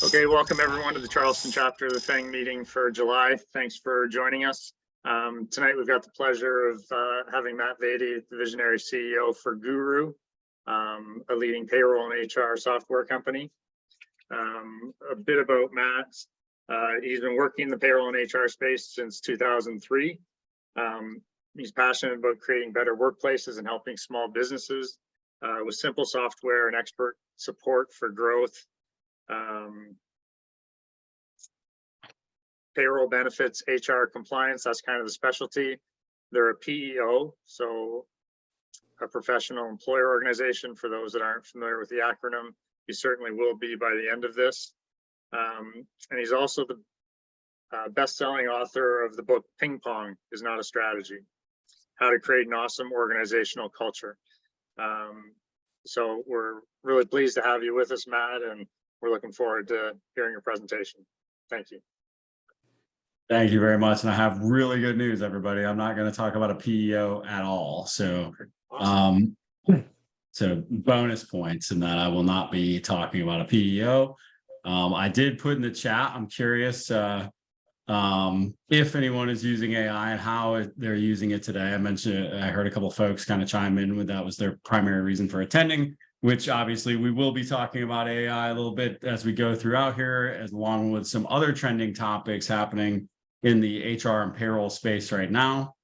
Okay, welcome everyone to the Charleston chapter of the FANG meeting for July. Thanks for joining us. Tonight we've got the pleasure of having Matt Vaadi, the visionary CEO for guHRoo, a leading payroll and HR software company. A bit about Matt. He's been working in the payroll and HR space since 2003. He's passionate about creating better workplaces and helping small businesses with simple software and expert support for growth. Payroll, benefits, HR, compliance, that's kind of the specialty. They're a PEO, so a professional employer organization. For those that aren't familiar with the acronym, you certainly will be by the end of this. And he's also the best-selling author of the book Ping Pong is Not a Strategy: How to Create an Awesome Organizational Culture. So we're really pleased to have you with us, Matt, and we're looking forward to hearing your presentation. Thank you. Thank you very much. And I have really good news, everybody. I'm not going to talk about a PEO at all. So, Awesome. So bonus points in that I will not be talking about a PEO. I did put in the chat, I'm curious if anyone is using AI and how they're using it today. I heard a couple of folks kind of chime in with that was their primary reason for attending, which obviously we will be talking about AI a little bit as we go throughout here, as along with some other trending topics happening in the HR and payroll space right now.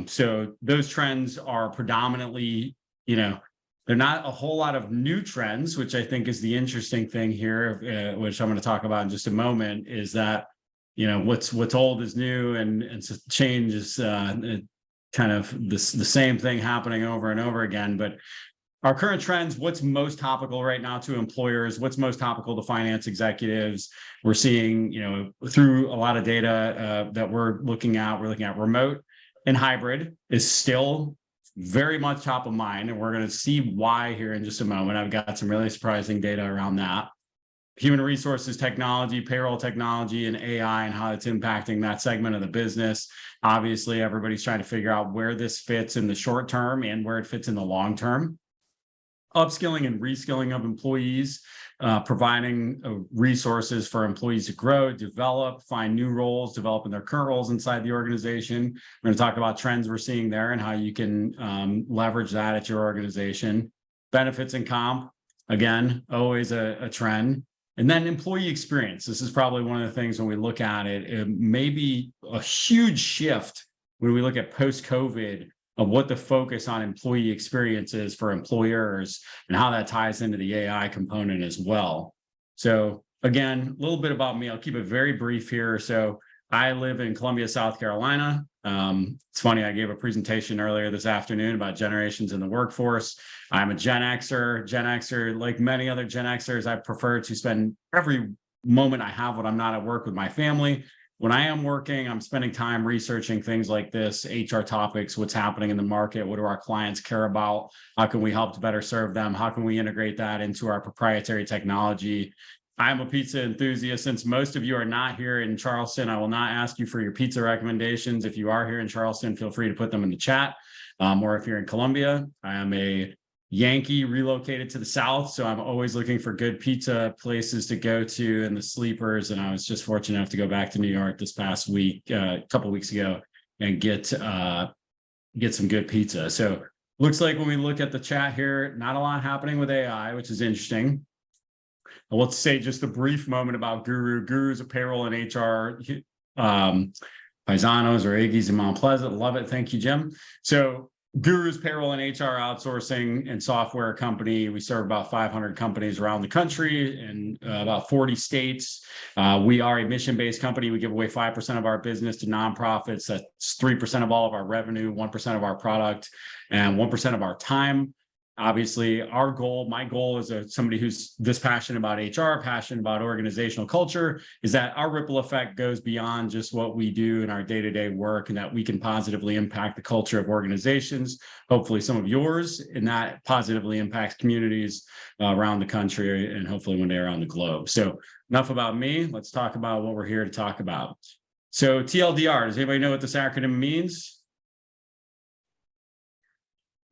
So those trends are predominantly, they're not a whole lot of new trends, which I think is the interesting thing here, which I'm going to talk about in just a moment, is that, what's old is new, and so change is kind of the same thing happening over and over again. But our current trends, what's most topical right now to employers, what's most topical to finance executives, we're seeing, through a lot of data that we're looking at remote and hybrid is still very much top of mind. And we're going to see why here in just a moment. I've got some really surprising data around that. Human resources technology, payroll technology, and AI, and how it's impacting that segment of the business. Obviously, everybody's trying to figure out where this fits in the short term and where it fits in the long term. Upskilling and reskilling of employees, providing resources for employees to grow, develop, find new roles, develop in their current roles inside the organization. We're going to talk about trends we're seeing there and how you can leverage that at your organization. Benefits and comp, again, always a trend. And then employee experience. This is probably one of the things when we look at it, it may be a huge shift when we look at post-COVID of what the focus on employee experience is for employers and how that ties into the AI component as well. So again, a little bit about me. I'll keep it very brief here. So I live in Columbia, South Carolina. It's funny, I gave a presentation earlier this afternoon about generations in the workforce. I'm a Gen Xer. Gen Xer, like many other Gen Xers, I prefer to spend every moment I have when I'm not at work with my family. When I am working, I'm spending time researching things like this, HR topics, what's happening in the market, what do our clients care about, how can we help to better serve them, how can we integrate that into our proprietary technology. I'm a pizza enthusiast. Since most of you are not here in Charleston, I will not ask you for your pizza recommendations. If you are here in Charleston, feel free to put them in the chat. Or if you're in Columbia, I am a Yankee relocated to the South, so I'm always looking for good pizza places to go to and the sleepers. And I was just fortunate enough to go back to New York this past week, a couple of weeks ago, and get some good pizza. So looks like when we look at the chat here, not a lot happening with AI, which is interesting. And let's say just a brief moment about guHRoo. guHRoo is a payroll and HR paisanos or Iggy's in Mount Pleasant. Love it. Thank you, Jim. So guHRoo's payroll and HR outsourcing and software company. We serve about 500 companies around the country in about 40 states. We are a mission-based company. We give away 5% of our business to nonprofits. That's 3% of all of our revenue, 1% of our product, and 1% of our time. Obviously, my goal as somebody who's this passionate about HR, passionate about organizational culture, is that our ripple effect goes beyond just what we do in our day-to-day work, and that we can positively impact the culture of organizations, hopefully some of yours, and that positively impacts communities around the country and hopefully one day around the globe. So enough about me. Let's talk about what we're here to talk about. So TLDR, does anybody know what this acronym means?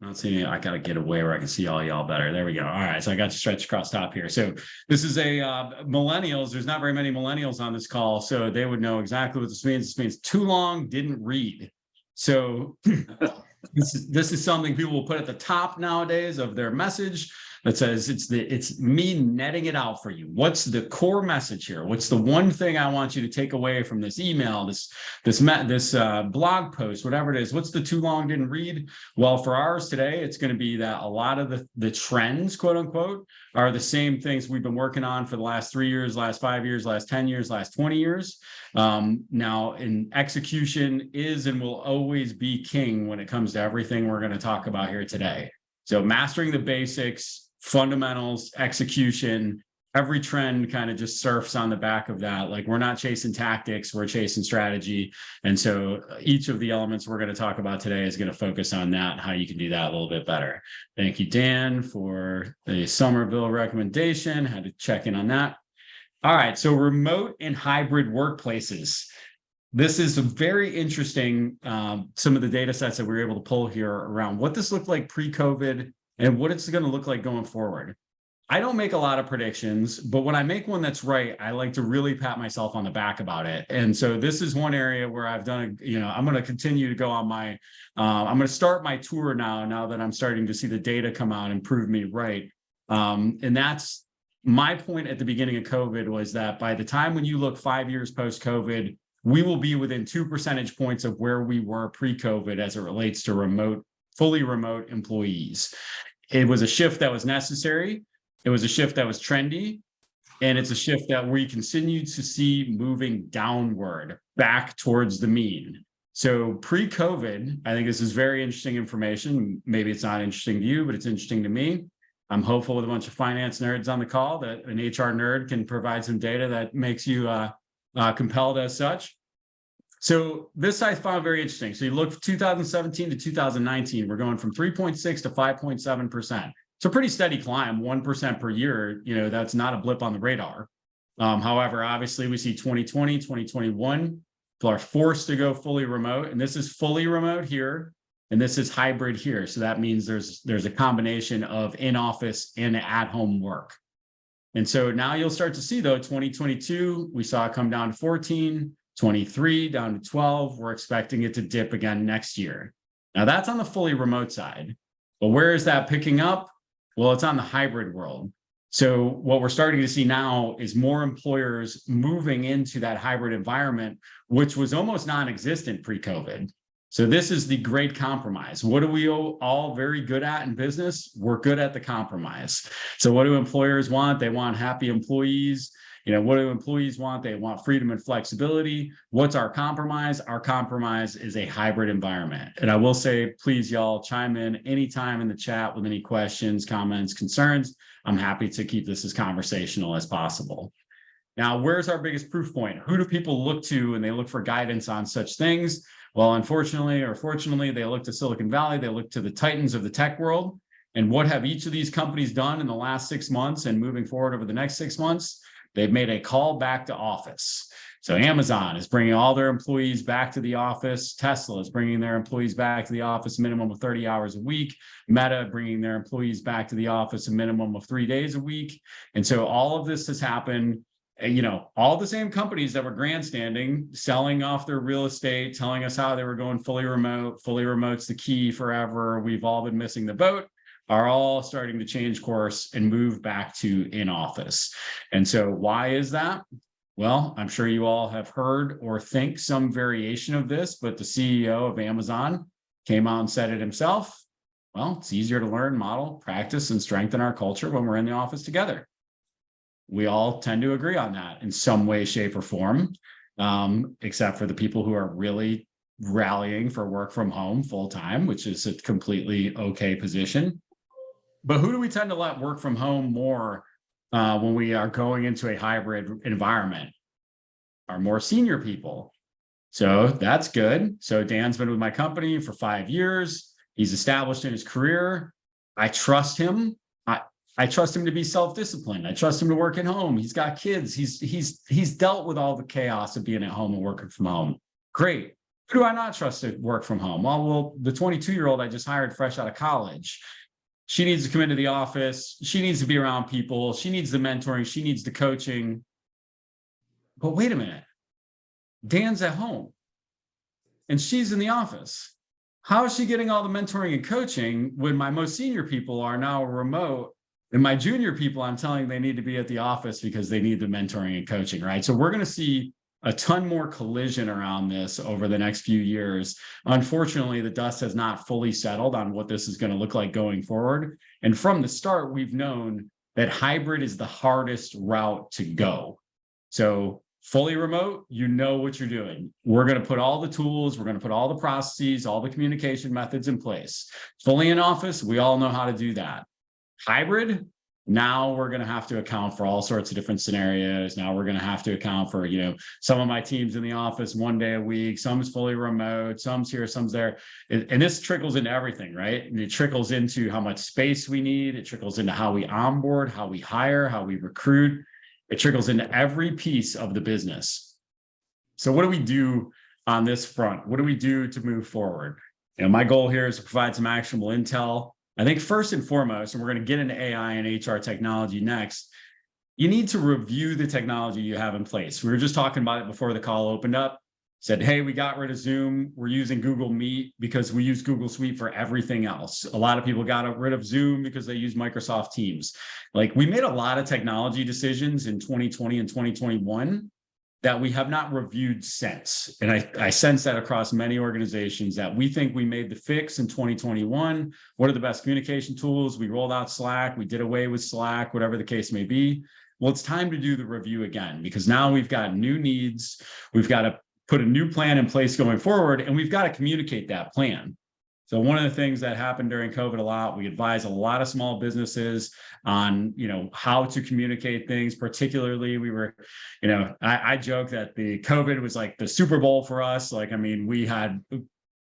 Not seeing it. I got to get away where I can see all y'all better. There we go. All right. So I got you stretched across top here. So this is a millennials. There's not very many millennials on this call, so they would know exactly what this means. This means too long, didn't read. So this is something people will put at the top nowadays of their message that says it's me netting it out for you. What's the core message here? What's the one thing I want you to take away from this email, this blog post, whatever it is? What's the too long didn't read? Well, for ours today, it's going to be that a lot of the trends, quote unquote, are the same things we've been working on for the last 3 years, last 5 years, last 10 years, last 20 years. Now, in execution is and will always be king when it comes to everything we're going to talk about here today. So mastering the basics, fundamentals, execution, every trend kind of just surfs on the back of that. Like, we're not chasing tactics, we're chasing strategy. And so each of the elements we're going to talk about today is going to focus on that, how you can do that a little bit better. Thank you, Dan, for the Somerville recommendation. Had to check in on that. All right, so remote and hybrid workplaces. This is a very interesting, some of the data sets that we were able to pull here around what this looked like pre-COVID and what it's going to look like going forward. I don't make a lot of predictions, but when I make one that's right, I like to really pat myself on the back about it. And so this is one area where I've done, I'm going to continue to go on my, I'm going to start my tour now that I'm starting to see the data come out and prove me right. And that's my point at the beginning of COVID, was that by the time when you look 5 years post-COVID, we will be within 2 percentage points of where we were pre-COVID as it relates to fully remote employees. It was a shift that was necessary. It was a shift that was trendy. And it's a shift that we continue to see moving downward back towards the mean. So pre-COVID, I think this is very interesting information. Maybe it's not interesting to you, but it's interesting to me. I'm hopeful with a bunch of finance nerds on the call that an HR nerd can provide some data that makes you compelled as such. So this I found very interesting. So you look from 2017 to 2019, we're going from 3.6 to 5.7%. It's a pretty steady climb, 1% per year. That's not a blip on the radar. However, obviously we see 2020, 2021, people are forced to go fully remote, and this is fully remote here, and this is hybrid here. So that means there's a combination of in-office and at-home work. And so now you'll start to see, though, 2022, we saw it come down to 14, 23 down to 12. We're expecting it to dip again next year. Now that's on the fully remote side. But where is that picking up? Well, it's on the hybrid world. So what we're starting to see now is more employers moving into that hybrid environment, which was almost non-existent pre-COVID. So this is the great compromise. What are we all very good at in business? We're good at the compromise. So what do employers want? They want happy employees. What do employees want? They want freedom and flexibility. What's our compromise? Our compromise is a hybrid environment. And I will say, please, y'all chime in anytime in the chat with any questions, comments, concerns. I'm happy to keep this as conversational as possible. Now, where's our biggest proof point? Who do people look to when they look for guidance on such things? Well, unfortunately or fortunately, they look to Silicon Valley. They look to the titans of the tech world. And what have each of these companies done in the last 6 months and moving forward over the next 6 months? They've made a call back to office. So Amazon is bringing all their employees back to the office. Tesla is bringing their employees back to the office a minimum of 30 hours a week. Meta bringing their employees back to the office a minimum of 3 days a week. And so all of this has happened. All the same companies that were grandstanding, selling off their real estate, telling us how they were going fully remote's the key forever, we've all been missing the boat, are all starting to change course and move back to in-office. And so why is that? Well, I'm sure you all have heard or think some variation of this, but the CEO of Amazon came out and said it himself. Well, it's easier to learn, model, practice, and strengthen our culture when we're in the office together. We all tend to agree on that in some way, shape, or form, except for the people who are really rallying for work from home full time, which is a completely okay position. But who do we tend to let work from home more when we are going into a hybrid environment? Our more senior people. So that's good. So Dan's been with my company for 5 years. He's established in his career. I trust him. I trust him to be self-disciplined. I trust him to work at home. He's got kids. He's dealt with all the chaos of being at home and working from home. Great. Who do I not trust to work from home? Well, the 22-year-old I just hired fresh out of college, she needs to come into the office. She needs to be around people. She needs the mentoring. She needs the coaching. But wait a minute, Dan's at home and she's in the office. How is she getting all the mentoring and coaching when my most senior people are now remote and my junior people, I'm telling they need to be at the office because they need the mentoring and coaching, right? So we're going to see a ton more collision around this over the next few years. Unfortunately, the dust has not fully settled on what this is going to look like going forward. And from the start, we've known that hybrid is the hardest route to go. So fully remote, you know what you're doing. We're going to put all the tools, we're going to put all the processes, all the communication methods in place. Fully in office, we all know how to do that. Hybrid, now we're going to have to account for all sorts of different scenarios. Now we're going to have to account for, some of my teams in the office 1 day a week, some's fully remote, some's here, some's there. And this trickles into everything, right? And it trickles into how much space we need. It trickles into how we onboard, how we hire, how we recruit. It trickles into every piece of the business. So what do we do on this front? What do we do to move forward? My goal here is to provide some actionable intel. I think first and foremost, and we're going to get into AI and HR technology next, you need to review the technology you have in place. We were just talking about it before the call opened up. Said, hey, we got rid of Zoom. We're using Google Meet because we use Google Suite for everything else. A lot of people got rid of Zoom because they use Microsoft Teams. Like, we made a lot of technology decisions in 2020 and 2021 that we have not reviewed since. And I sense that across many organizations that we think we made the fix in 2021. What are the best communication tools? We rolled out Slack. We did away with Slack, whatever the case may be. Well, it's time to do the review again, because now we've got new needs. We've got to put a new plan in place going forward, and we've got to communicate that plan. So one of the things that happened during COVID a lot, we advise a lot of small businesses on, how to communicate things. Particularly, we were, I joke that the COVID was like the Super Bowl for us. We had,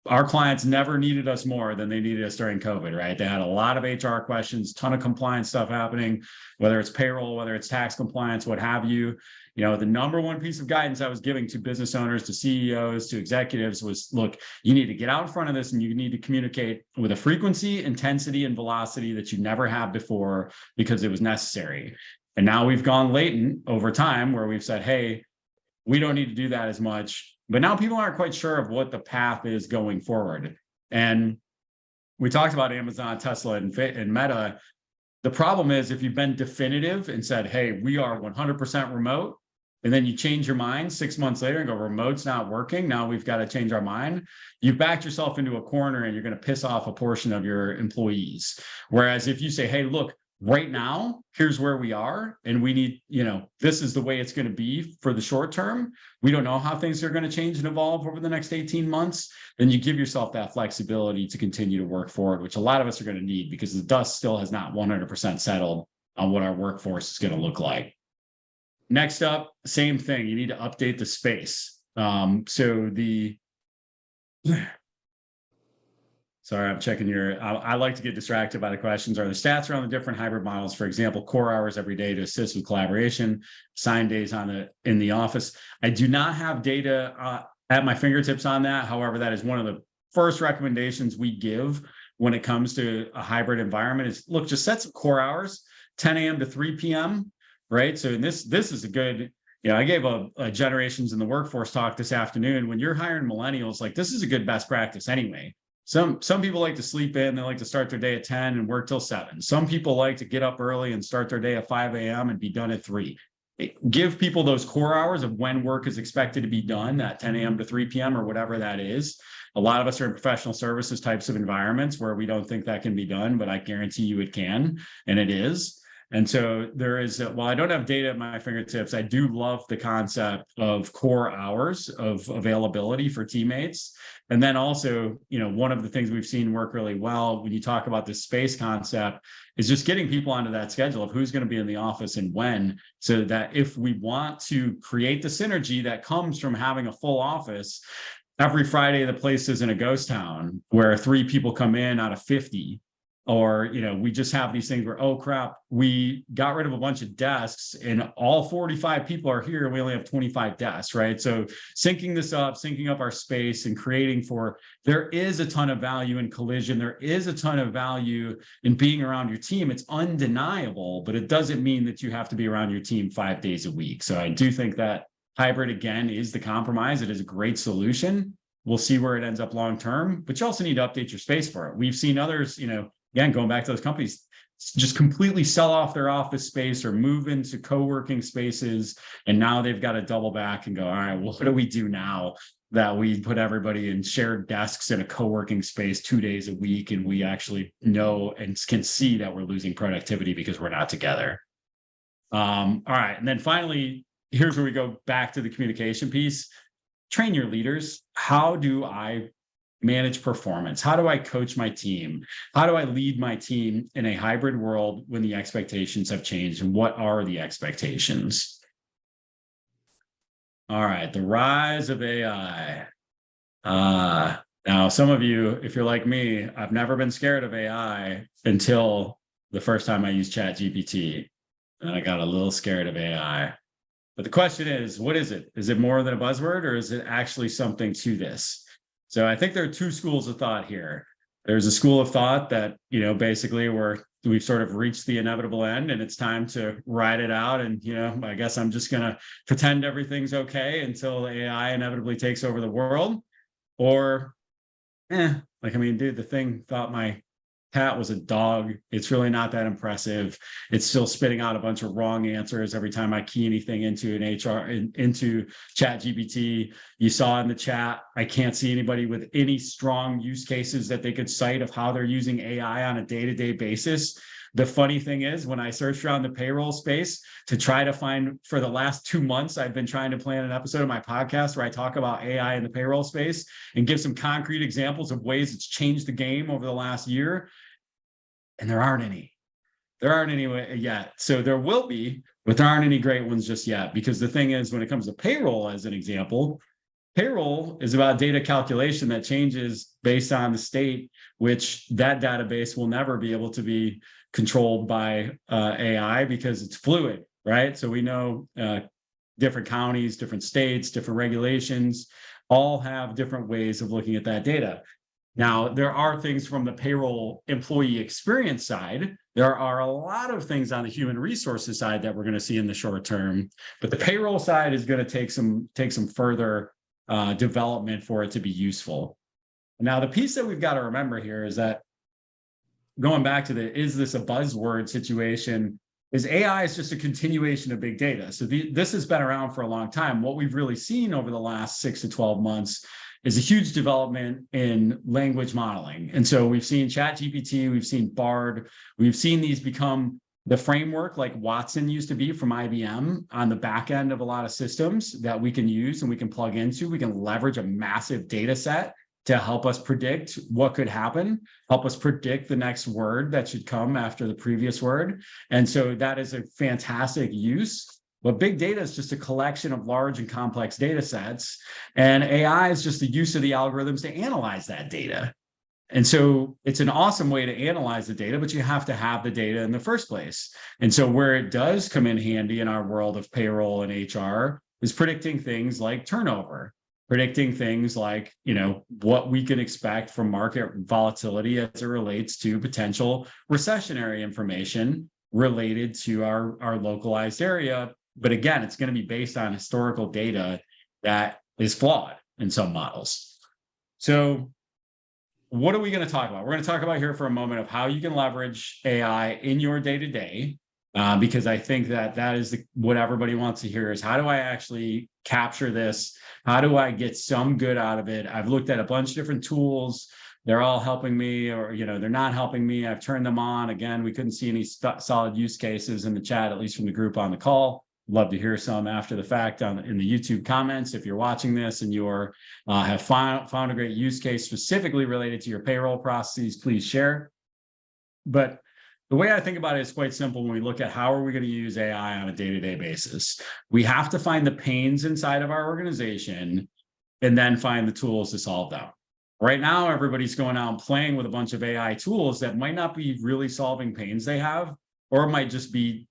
our clients never needed us more than they needed us during COVID, right? They had a lot of HR questions, ton of compliance stuff happening, whether it's payroll, whether it's tax compliance, what have you. The number one piece of guidance I was giving to business owners, to CEOs, to executives was, look, you need to get out in front of this and you need to communicate with a frequency, intensity, and velocity that you never have before, because it was necessary. And now we've gone latent over time where we've said, hey, we don't need to do that as much. But now people aren't quite sure of what the path is going forward. And we talked about Amazon, Tesla, and Meta. The problem is, if you've been definitive and said, hey, we are 100% remote, and then you change your mind 6 months later and go, remote's not working, now we've got to change our mind, you've backed yourself into a corner and you're going to piss off a portion of your employees. Whereas if you say, hey, look, right now, here's where we are, and we need, this is the way it's going to be for the short term. We don't know how things are going to change and evolve over the next 18 months. Then you give yourself that flexibility to continue to work forward, which a lot of us are going to need, because the dust still has not 100% settled on what our workforce is going to look like. Next up, same thing. You need to update the space. Sorry, I'm checking I like to get distracted by the questions. Are the stats around the different hybrid models? For example, core hours every day to assist with collaboration, sign days in the office. I do not have data at my fingertips on that. However, that is one of the first recommendations we give when it comes to a hybrid environment is, look, just set some core hours, 10 a.m. to 3 p.m., right? So this is a good, I gave a generations in the workforce talk this afternoon. When you're hiring millennials, like, this is a good best practice anyway. Some people like to sleep in, they like to start their day at 10 and work till 7. Some people like to get up early and start their day at 5 a.m. and be done at 3. Give people those core hours of when work is expected to be done, at 10 a.m. to 3 p.m. or whatever that is. A lot of us are in professional services types of environments where we don't think that can be done, but I guarantee you it can, and it is. And so there is, while I don't have data at my fingertips, I do love the concept of core hours of availability for teammates. And then also, one of the things we've seen work really well when you talk about this space concept is just getting people onto that schedule of who's going to be in the office and when, so that if we want to create the synergy that comes from having a full office, every Friday the place isn't a ghost town where 3 people come in out of 50. Or, we just have these things where, oh crap, we got rid of a bunch of desks and all 45 people are here and we only have 25 desks, right? So syncing up our space and there is a ton of value in collision. There is a ton of value in being around your team. It's undeniable, but it doesn't mean that you have to be around your team 5 days a week. So I do think that hybrid, again, is the compromise. It is a great solution. We'll see where it ends up long term, but you also need to update your space for it. We've seen others, again, going back to those companies, just completely sell off their office space or move into co-working spaces. And now they've got to double back and go, all right, well, what do we do now that we put everybody in shared desks in a co-working space 2 days a week? And we actually know and can see that we're losing productivity because we're not together. All right. And then finally, here's where we go back to the communication piece. Train your leaders. How do I manage performance? How do I coach my team? How do I lead my team in a hybrid world when the expectations have changed? And what are the expectations? All right, the rise of AI. Now, some of you, if you're like me, I've never been scared of AI until the first time I used ChatGPT. And I got a little scared of AI. But the question is, what is it? Is it more than a buzzword, or is it actually something to this? So I think there are two schools of thought here. There's a school of thought that, basically we've sort of reached the inevitable end and it's time to ride it out. And, I guess I'm just going to pretend everything's okay until AI inevitably takes over the world. Or, dude, the thing thought my cat was a dog. It's really not that impressive. It's still spitting out a bunch of wrong answers every time I key anything into into ChatGPT. You saw in the chat, I can't see anybody with any strong use cases that they could cite of how they're using AI on a day-to-day basis. The funny thing is, when I searched around the payroll space to try to find, for the last 2 months, I've been trying to plan an episode of my podcast where I talk about AI in the payroll space and give some concrete examples of ways it's changed the game over the last year. And there aren't any. There aren't any yet. So there will be, but there aren't any great ones just yet. Because the thing is, when it comes to payroll, as an example, payroll is about data calculation that changes based on the state, which that database will never be able to be controlled by AI because it's fluid, right? So we know different counties, different states, different regulations, all have different ways of looking at that data. Now, there are things from the payroll employee experience side. There are a lot of things on the human resources side that we're going to see in the short term, but the payroll side is going to take some further development for it to be useful. Now, the piece that we've got to remember here is that going back to is this a buzzword situation? Is AI is just a continuation of big data. So this has been around for a long time. What we've really seen over the last 6 to 12 months is a huge development in language modeling. And so we've seen ChatGPT, we've seen Bard, we've seen these become the framework like Watson used to be from IBM on the back end of a lot of systems that we can use and we can plug into. We can leverage a massive data set to help us predict what could happen, help us predict the next word that should come after the previous word. And so that is a fantastic use. But big data is just a collection of large and complex data sets. And AI is just the use of the algorithms to analyze that data. And so it's an awesome way to analyze the data, but you have to have the data in the first place. And so where it does come in handy in our world of payroll and HR is predicting things like turnover, predicting things like, what we can expect from market volatility as it relates to potential recessionary information related to our localized area. But again, it's going to be based on historical data that is flawed in some models. So what are we going to talk about? We're going to talk about here for a moment of how you can leverage AI in your day-to-day, because I think that is what everybody wants to hear is how do I actually capture this? How do I get some good out of it? I've looked at a bunch of different tools. They're all helping me or, they're not helping me. I've turned them on. Again, we couldn't see any solid use cases in the chat, at least from the group on the call. Love to hear some after the fact in the YouTube comments. If you're watching this and you have found a great use case specifically related to your payroll processes, please share. But the way I think about it is quite simple when we look at how are we going to use AI on a day-to-day basis. We have to find the pains inside of our organization and then find the tools to solve them. Right now, everybody's going out and playing with a bunch of AI tools that might not be really solving pains they have, or it might just be,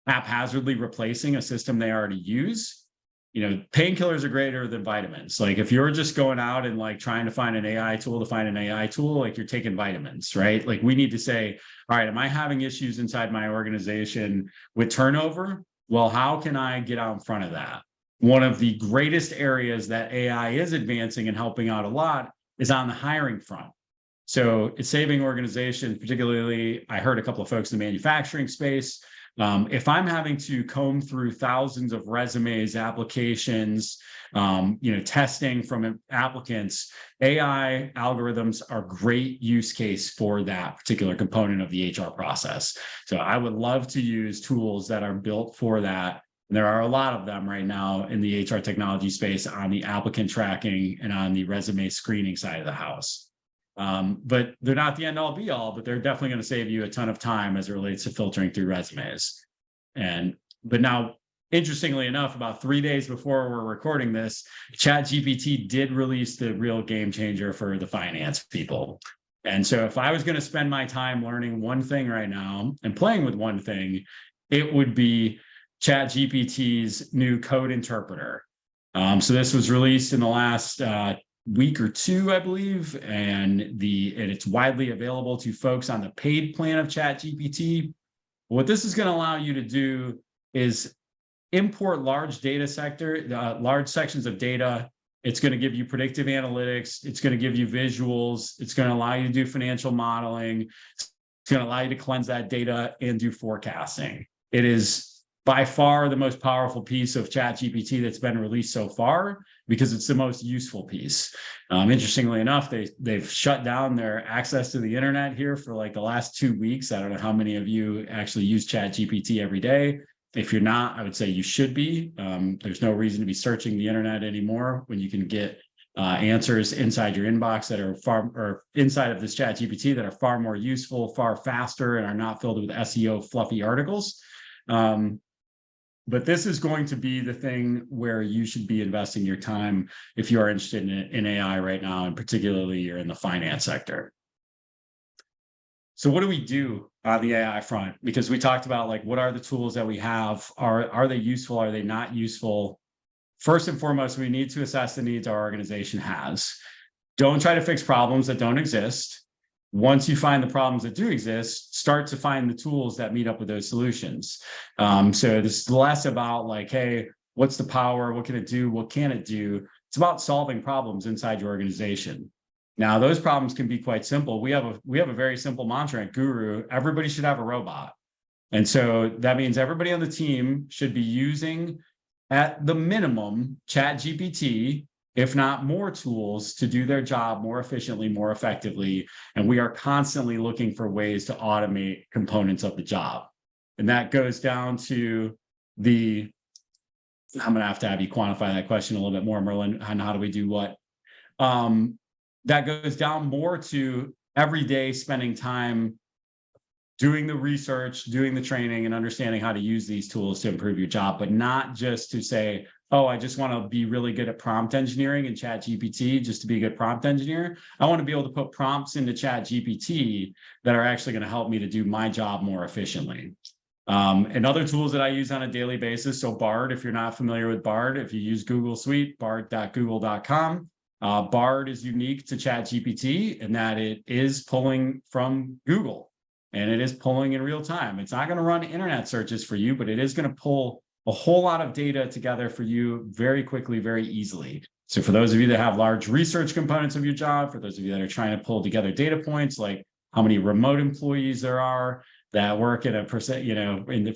haphazardly replacing a system they already use. Painkillers are greater than vitamins. Like if you're just going out and like trying to find an AI tool to find an AI tool, like you're taking vitamins, right? Like we need to say, all right, am I having issues inside my organization with turnover? Well, how can I get out in front of that? One of the greatest areas that AI is advancing and helping out a lot is on the hiring front. So it's saving organizations, particularly, I heard a couple of folks in the manufacturing space. If I'm having to comb through thousands of resumes, applications, testing from applicants, AI algorithms are great use case for that particular component of the HR process. So I would love to use tools that are built for that. And there are a lot of them right now in the HR technology space on the applicant tracking and on the resume screening side of the house. But they're not the end all be all, but they're definitely going to save you a ton of time as it relates to filtering through resumes. But now, interestingly enough, about 3 days before we're recording this, ChatGPT did release the real game changer for the finance people. And so if I was going to spend my time learning one thing right now and playing with one thing, it would be ChatGPT's new code interpreter. So this was released in the last week or two, I believe, and it's widely available to folks on the paid plan of ChatGPT. What this is going to allow you to do is import large sections of data. It's going to give you predictive analytics. It's going to give you visuals. It's going to allow you to do financial modeling. It's going to allow you to cleanse that data and do forecasting. It is by far the most powerful piece of ChatGPT that's been released so far, because it's the most useful piece. Interestingly enough, they've shut down their access to the internet here for like the last 2 weeks. I don't know how many of you actually use ChatGPT every day. If you're not, I would say you should be. There's no reason to be searching the internet anymore when you can get answers inside your inbox that are inside of this ChatGPT that are far more useful, far faster, and are not filled with SEO fluffy articles. But this is going to be the thing where you should be investing your time if you are interested in AI right now, and particularly you're in the finance sector. So what do we do on the AI front? Because we talked about like, what are the tools that we have? Are they useful? Are they not useful? First and foremost, we need to assess the needs our organization has. Don't try to fix problems that don't exist. Once you find the problems that do exist, start to find the tools that meet up with those solutions. So this is less about like, hey, what's the power? What can it do? What can it do? It's about solving problems inside your organization. Now, those problems can be quite simple. We have a very simple mantra at guHRoo: everybody should have a robot. And so that means everybody on the team should be using, at the minimum, ChatGPT, if not more tools, to do their job more efficiently, more effectively. And we are constantly looking for ways to automate components of the job. And that goes down to I'm going to have you quantify that question a little bit more, Merlin, on how do we do what? That goes down more to every day spending time doing the research, doing the training, and understanding how to use these tools to improve your job, but not just to say, oh, I just want to be really good at prompt engineering in ChatGPT just to be a good prompt engineer. I want to be able to put prompts into ChatGPT that are actually going to help me to do my job more efficiently. And other tools that I use on a daily basis. So Bard, if you're not familiar with Bard, if you use Google Suite, bard.google.com. Bard is unique to ChatGPT in that it is pulling from Google, and it is pulling in real time. It's not going to run internet searches for you, but it is going to pull a whole lot of data together for you very quickly, very easily. So for those of you that have large research components of your job, for those of you that are trying to pull together data points, like how many remote employees there are that work at a percent,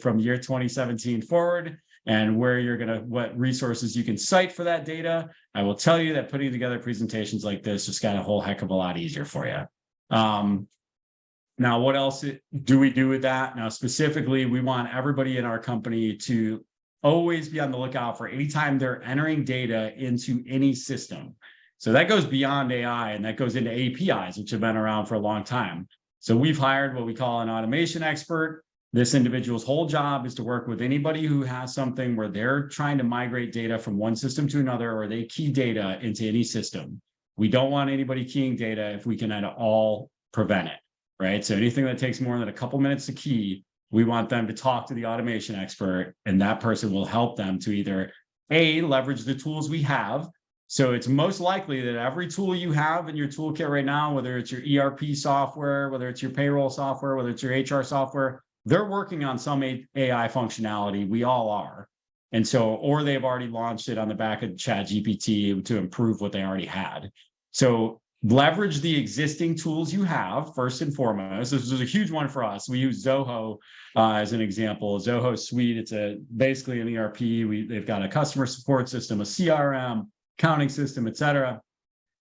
from year 2017 forward, and what resources you can cite for that data, I will tell you that putting together presentations like this just got a whole heck of a lot easier for you. Now, what else do we do with that? Now, specifically, we want everybody in our company to always be on the lookout for anytime they're entering data into any system. So that goes beyond AI, and that goes into APIs, which have been around for a long time. So we've hired what we call an automation expert. This individual's whole job is to work with anybody who has something where they're trying to migrate data from one system to another, or they key data into any system. We don't want anybody keying data if we can at all prevent it, right? So anything that takes more than a couple minutes to key, we want them to talk to the automation expert, and that person will help them to either A, leverage the tools we have. So it's most likely that every tool you have in your toolkit right now, whether it's your ERP software, whether it's your payroll software, whether it's your HR software, they're working on some AI functionality. We all are. And so, or they've already launched it on the back of ChatGPT to improve what they already had. So leverage the existing tools you have first and foremost. This is a huge one for us. We use Zoho as an example. Zoho Suite, it's basically an ERP. They've got a customer support system, a CRM, accounting system, et cetera.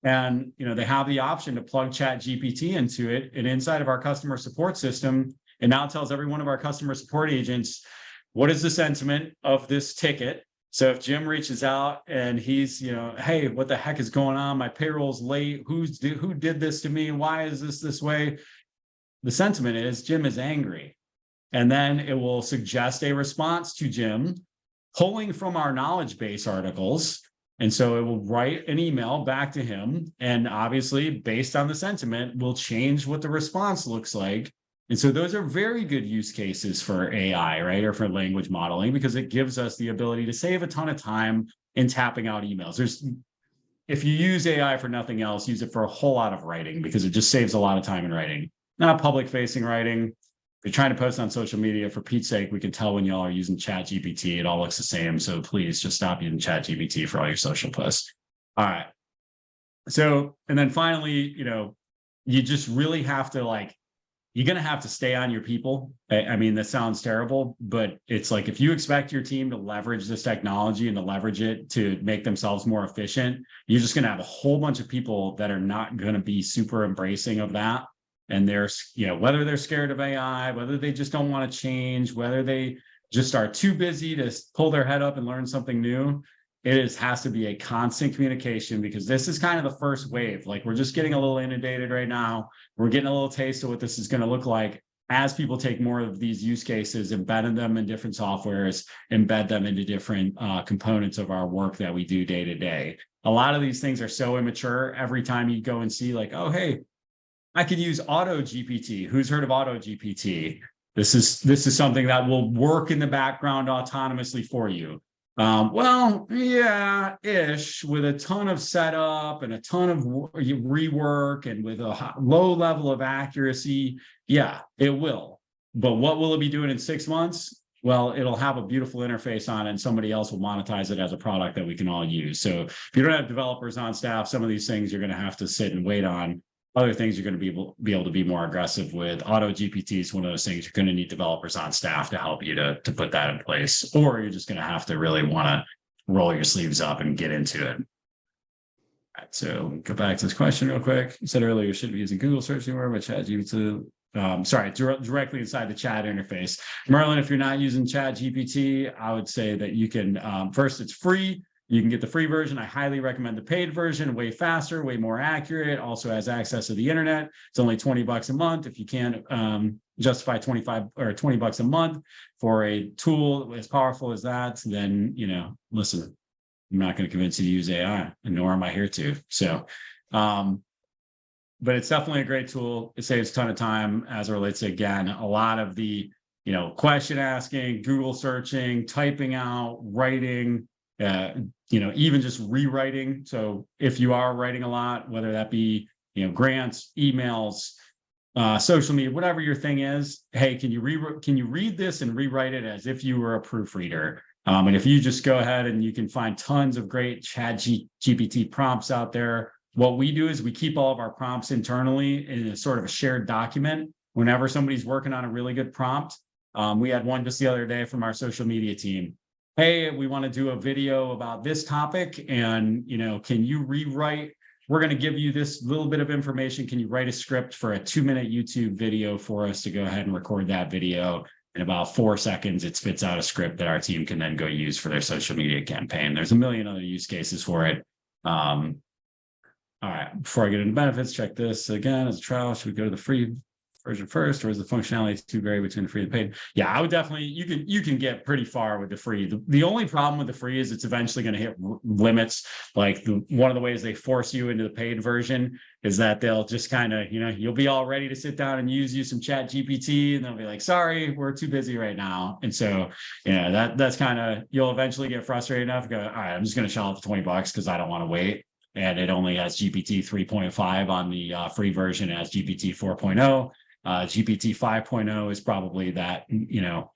And they have the option to plug ChatGPT into it. And inside of our customer support system, it now tells every one of our customer support agents, what is the sentiment of this ticket? So if Jim reaches out and he's, hey, what the heck is going on? My payroll's late. Who did this to me? Why is this way? The sentiment is Jim is angry. And then it will suggest a response to Jim, pulling from our knowledge base articles. And so it will write an email back to him. And obviously, based on the sentiment, will change what the response looks like. And so those are very good use cases for AI, right? Or for language modeling, because it gives us the ability to save a ton of time in tapping out emails. If you use AI for nothing else, use it for a whole lot of writing, because it just saves a lot of time in writing. Not public facing writing. If you're trying to post on social media, for Pete's sake, we can tell when y'all are using ChatGPT. It all looks the same. So please just stop using ChatGPT for all your social posts. All right. So, and then finally, you just really have to you're going to have to stay on your people. I mean, that sounds terrible, but it's like, if you expect your team to leverage this technology and to leverage it to make themselves more efficient, you're just going to have a whole bunch of people that are not going to be super embracing of that. And they're, whether they're scared of AI, whether they just don't want to change, whether they just are too busy to pull their head up and learn something new. Has to be a constant communication, because this is kind of the first wave. We're just getting a little inundated right now. We're getting a little taste of what this is going to look like as people take more of these use cases, embed them in different softwares, embed them into different components of our work that we do day to day. A lot of these things are so immature. Every time you go and see oh, hey, I could use Auto GPT. Who's heard of Auto GPT? This is something that will work in the background autonomously for you. Well, yeah, ish, with a ton of setup and a ton of rework and with a low level of accuracy. Yeah, it will. But what will it be doing in 6 months? Well, it'll have a beautiful interface on it, and somebody else will monetize it as a product that we can all use. So if you don't have developers on staff, some of these things you're going to have to sit and wait on. Other things you're going to be able to be more aggressive with. Auto GPT is one of those things you're going to need developers on staff to help you to put that in place, or you're just going to have to really want to roll your sleeves up and get into it. All right, so go back to this question real quick. You said earlier you should be using Google search anywhere, but ChatGPT, directly inside the chat interface. Merlin, if you're not using ChatGPT, I would say that you can, first, it's free. You can get the free version. I highly recommend the paid version, way faster, way more accurate, also has access to the internet. It's only $20 a month. If you can't justify 25 or $20 a month for a tool as powerful as that, then, listen, I'm not going to convince you to use AI, and nor am I here to. So, but it's definitely a great tool. It saves a ton of time as it relates to, again, a lot of the, question asking, Google searching, typing out, writing, even just rewriting. So if you are writing a lot, whether that be, grants, emails, social media, whatever your thing is, hey, can you read this and rewrite it as if you were a proofreader? And if you just go ahead and you can find tons of great ChatGPT prompts out there. What we do is we keep all of our prompts internally in a sort of a shared document. Whenever somebody's working on a really good prompt, we had one just the other day from our social media team. Hey, we want to do a video about this topic, and can you rewrite? We're going to give you this little bit of information. Can you write a script for a 2-minute YouTube video for us to go ahead and record that video? In about 4 seconds, it spits out a script that our team can then go use for their social media campaign. There's a million other use cases for it. All right, before I get into benefits, check this again as a trial. Should we go to the free version first, or is the functionality too vary between the free and paid? Yeah, I would definitely, you can get pretty far with the free. The only problem with the free is it's eventually going to hit limits. Like one of the ways they force you into the paid version is that they'll just kind of, you'll be all ready to sit down and use some chat GPT, and they'll be like, sorry, we're too busy right now. And so, that's kind of, you'll eventually get frustrated enough to go, all right, I'm just going to shell out the $20 because I don't want to wait. And it only has GPT 3.5 on the free version. It has GPT 4.0. GPT 5.0 is probably that,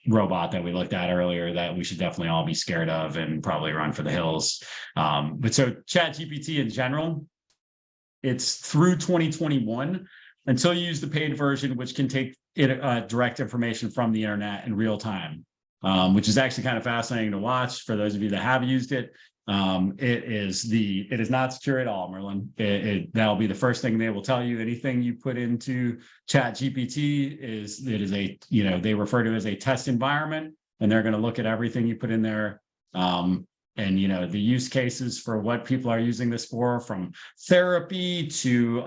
robot that we looked at earlier that we should definitely all be scared of and probably run for the hills. But so chat GPT in general, it's through 2021 until you use the paid version, which can take direct information from the internet in real time, which is actually kind of fascinating to watch for those of you that have used it. It is not secure at all, Merlin. That'll be the first thing they will tell you. Anything you put into chat GPT they refer to as a test environment, and they're going to look at everything you put in there. And the use cases for what people are using this for, from therapy to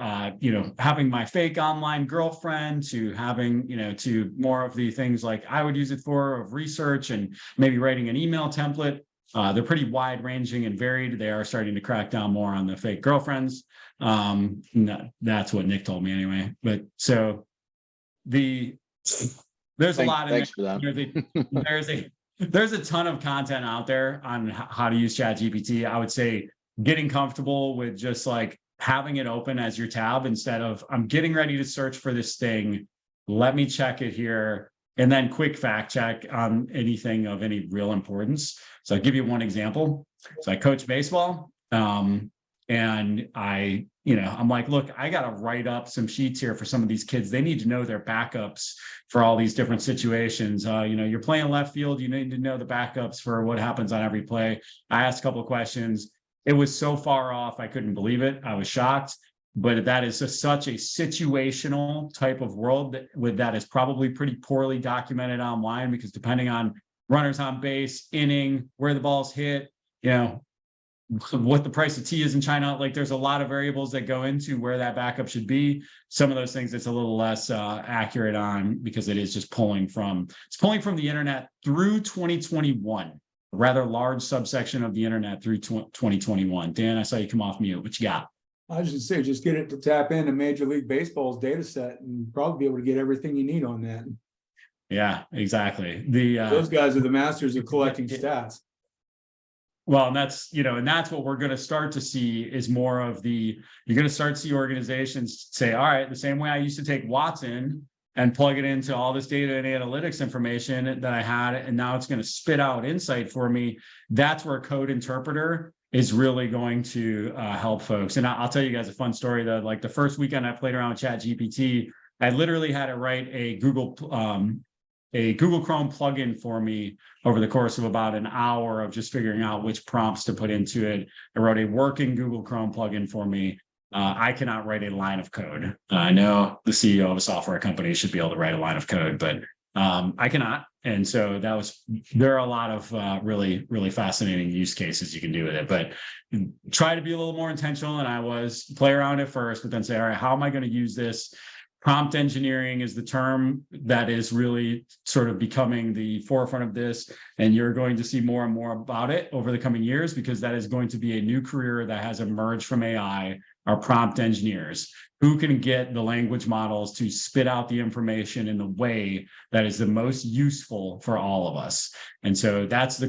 having my fake online girlfriend, to having to more of the things like I would use it for, of research and maybe writing an email template. They're pretty wide ranging and varied. They are starting to crack down more on the fake girlfriends. That's what Nick told me anyway. But so there's a lot in there. There's a ton of content out there on how to use ChatGPT. I would say getting comfortable with just like having it open as your tab instead of I'm getting ready to search for this thing. Let me check it here. And then quick fact check on anything of any real importance. So I'll give you one example. So I coach baseball. And I'm like, look, I got to write up some sheets here for some of these kids. They need to know their backups for all these different situations. You're playing left field. You need to know the backups for what happens on every play. I asked a couple of questions. It was so far off. I couldn't believe it. I was shocked. But that is such a situational type of world that is probably pretty poorly documented online, because depending on runners on base, inning, where the ball's hit, what the price of tea is in China, like there's a lot of variables that go into where that backup should be. Some of those things it's a little less accurate on, because it is just pulling from the internet through 2021, a rather large subsection of the internet through 2021. Dan, I saw you come off mute. What you got? I was just say, just get it to tap into Major League Baseball's data set and probably be able to get everything you need on that. Yeah, exactly. Those guys are the masters of collecting stats. Well, and that's what we're going to start to see is more of you're going to start to see organizations say, all right, the same way I used to take Watson and plug it into all this data and analytics information that I had, and now it's going to spit out insight for me. That's where Code Interpreter is really going to help folks. And I'll tell you guys a fun story though. Like the first weekend I played around with ChatGPT, I literally had it write a Google Chrome plugin for me over the course of about an hour of just figuring out which prompts to put into it. I wrote a working Google Chrome plugin for me. I cannot write a line of code. I know the CEO of a software company should be able to write a line of code, but I cannot. And so there are a lot of really, really fascinating use cases you can do with it, but try to be a little more intentional. And I was play around at first, but then say, all right, how am I going to use this? Prompt engineering is the term that is really sort of becoming the forefront of this. And you're going to see more and more about it over the coming years, because that is going to be a new career that has emerged from AI, are prompt engineers who can get the language models to spit out the information in the way that is the most useful for all of us. And so that's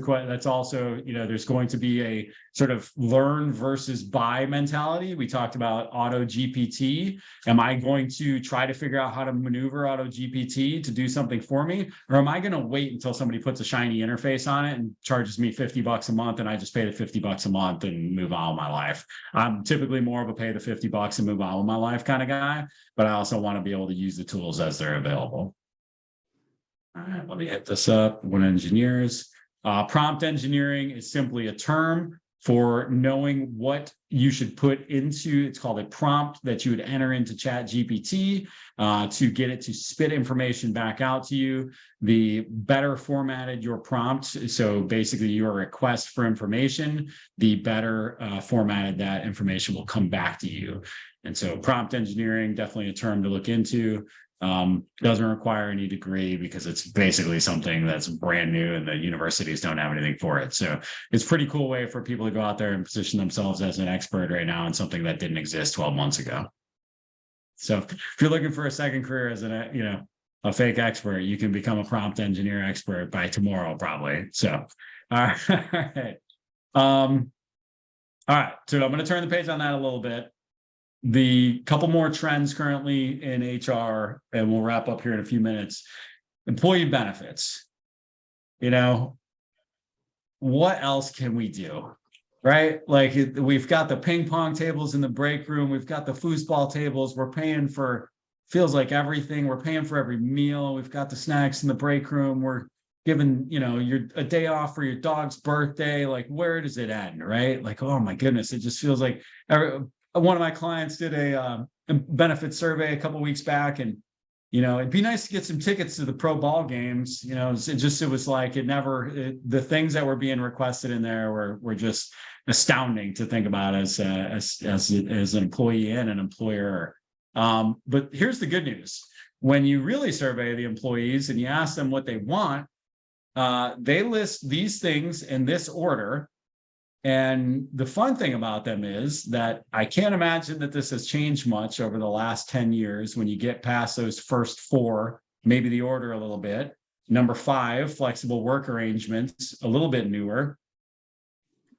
also, there's going to be a sort of learn versus buy mentality. We talked about Auto GPT. Am I going to try to figure out how to maneuver Auto GPT to do something for me? Or am I going to wait until somebody puts a shiny interface on it and charges me $50 a month and I just pay the $50 a month and move on with my life? I'm typically more of a pay the $50 and move on with my life kind of guy, but I also want to be able to use the tools as they're available. All right, let me hit this up. When engineers, prompt engineering is simply a term for knowing what you should put into, it's called a prompt that you would enter into ChatGPT to get it to spit information back out to you. The better formatted your prompt, so basically your request for information, the better formatted that information will come back to you. And so prompt engineering, definitely a term to look into. Doesn't require any degree because it's basically something that's brand new and the universities don't have anything for it. So it's a pretty cool way for people to go out there and position themselves as an expert right now in something that didn't exist 12 months ago. So if you're looking for a second career as a fake expert, you can become a prompt engineer expert by tomorrow, probably. So, all right. All right. So I'm going to turn the page on that a little bit. The couple more trends currently in HR, and we'll wrap up here in a few minutes. Employee benefits. What else can we do? Right? Like we've got the ping pong tables in the break room. We've got the foosball tables. We're paying for, feels like everything. We're paying for every meal. We've got the snacks in the break room. We're giving, a day off for your dog's birthday. Like, where does it end? Right? Like, oh my goodness. It just feels like one of my clients did a benefit survey a couple of weeks back, and it'd be nice to get some tickets to the pro ball games. It was like the things that were being requested in there were just astounding to think about as an employee and an employer. But here's the good news: when you really survey the employees and you ask them what they want, they list these things in this order. And the fun thing about them is that I can't imagine that this has changed much over the last 10 years when you get past those first 4, maybe the order a little bit. Number 5, flexible work arrangements, a little bit newer.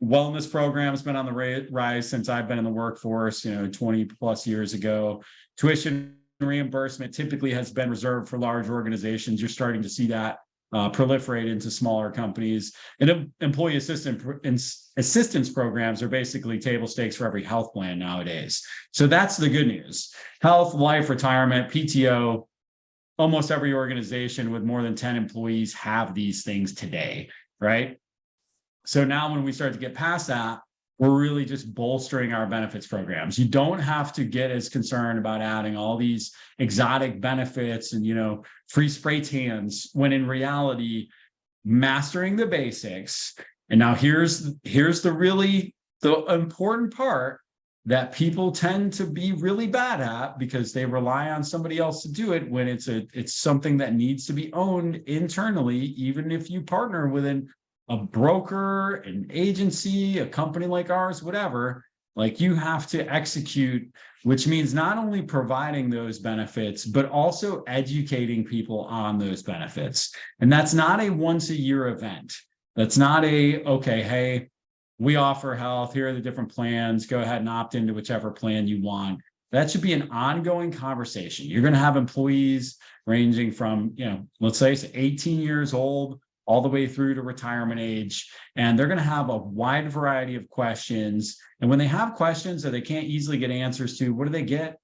Wellness programs been on the rise since I've been in the workforce, 20 plus years ago. Tuition reimbursement typically has been reserved for large organizations. You're starting to see that proliferate into smaller companies. And employee assistance programs are basically table stakes for every health plan nowadays. So that's the good news. Health, life, retirement, PTO, almost every organization with more than 10 employees have these things today, right? So now when we start to get past that, we're really just bolstering our benefits programs. You don't have to get as concerned about adding all these exotic benefits and, free spray tans, when in reality, mastering the basics. And now here's the important part that people tend to be really bad at because they rely on somebody else to do it when it's something that needs to be owned internally, even if you partner with a broker, an agency, a company like ours, whatever. Like, you have to execute, which means not only providing those benefits, but also educating people on those benefits. And that's not a once a year event. That's not okay, hey, we offer health, here are the different plans, go ahead and opt into whichever plan you want. That should be an ongoing conversation. You're going to have employees ranging from, let's say it's 18 years old, all the way through to retirement age. And they're going to have a wide variety of questions. And when they have questions that they can't easily get answers to, what do they get?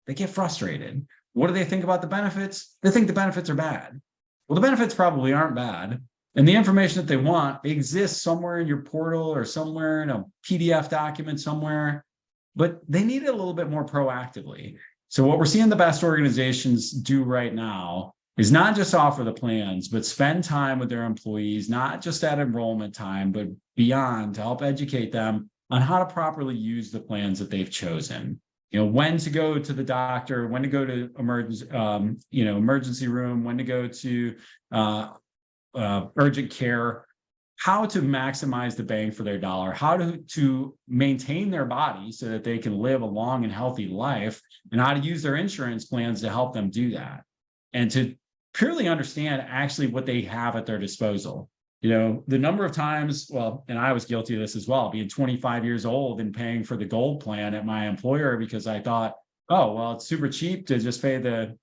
They get frustrated. What do they think about the benefits? They think the benefits are bad. Well, the benefits probably aren't bad. And the information that they want exists somewhere in your portal or somewhere in a PDF document somewhere, but they need it a little bit more proactively. So what we're seeing the best organizations do right now is not just offer the plans, but spend time with their employees, not just at enrollment time, but beyond, to help educate them on how to properly use the plans that they've chosen. When to go to the doctor, when to go to emergency room, when to go to urgent care, how to maximize the bang for their dollar, how to maintain their body so that they can live a long and healthy life, and how to use their insurance plans to help them do that. And to purely understand actually what they have at their disposal. The number of times, and I was guilty of this as well, being 25 years old and paying for the gold plan at my employer because I thought, oh, well, it's super cheap to just pay the,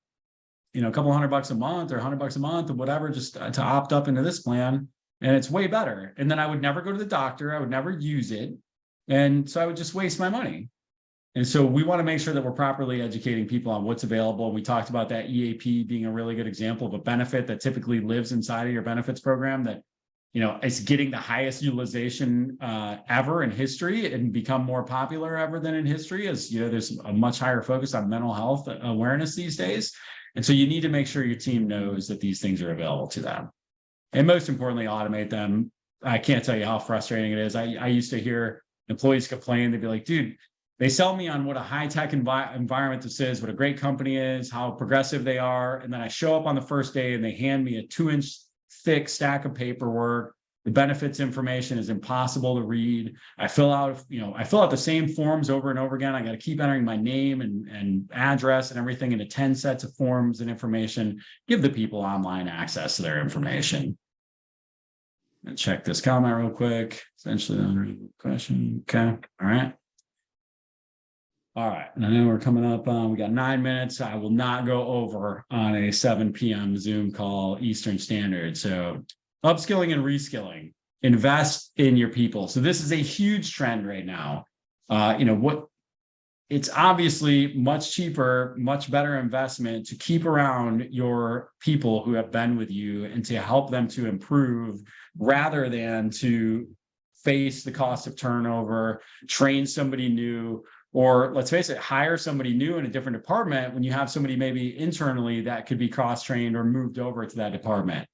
a couple $100 a month or $100 a month or whatever, just to opt up into this plan. And it's way better. And then I would never go to the doctor. I would never use it. And so I would just waste my money. And so we want to make sure that we're properly educating people on what's available. We talked about that EAP being a really good example of a benefit that typically lives inside of your benefits program that, is getting the highest utilization ever in history and become more popular ever than in history, as there's a much higher focus on mental health awareness these days. And so you need to make sure your team knows that these things are available to them. And most importantly, automate them. I can't tell you how frustrating it is. I used to hear employees complain. They'd be like, dude, They sell me on what a high-tech environment this is, what a great company is, how progressive they are. And then I show up on the first day and they hand me a 2-inch thick stack of paperwork. The benefits information is impossible to read. I fill out the same forms over and over again. I got to keep entering my name and address and everything into 10 sets of forms and information. Give the people online access to their information. And check this comment real quick. Essentially, the question. Okay. All right. All right. And I know we're coming up on, we got 9 minutes. I will not go over on a 7 p.m. Zoom call Eastern Standard. So upskilling and reskilling, invest in your people. So this is a huge trend right now. It's obviously much cheaper, much better investment to keep around your people who have been with you and to help them to improve rather than to face the cost of turnover, train somebody new, or let's face it, hire somebody new in a different department when you have somebody maybe internally that could be cross-trained or moved over to that department.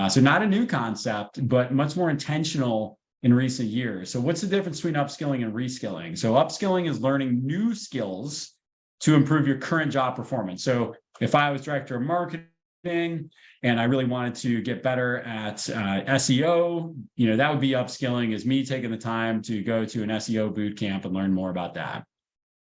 So not a new concept, but much more intentional in recent years. So what's the difference between upskilling and reskilling? So upskilling is learning new skills to improve your current job performance. So if I was director of marketing and I really wanted to get better at SEO, that would be upskilling, is me taking the time to go to an SEO boot camp and learn more about that.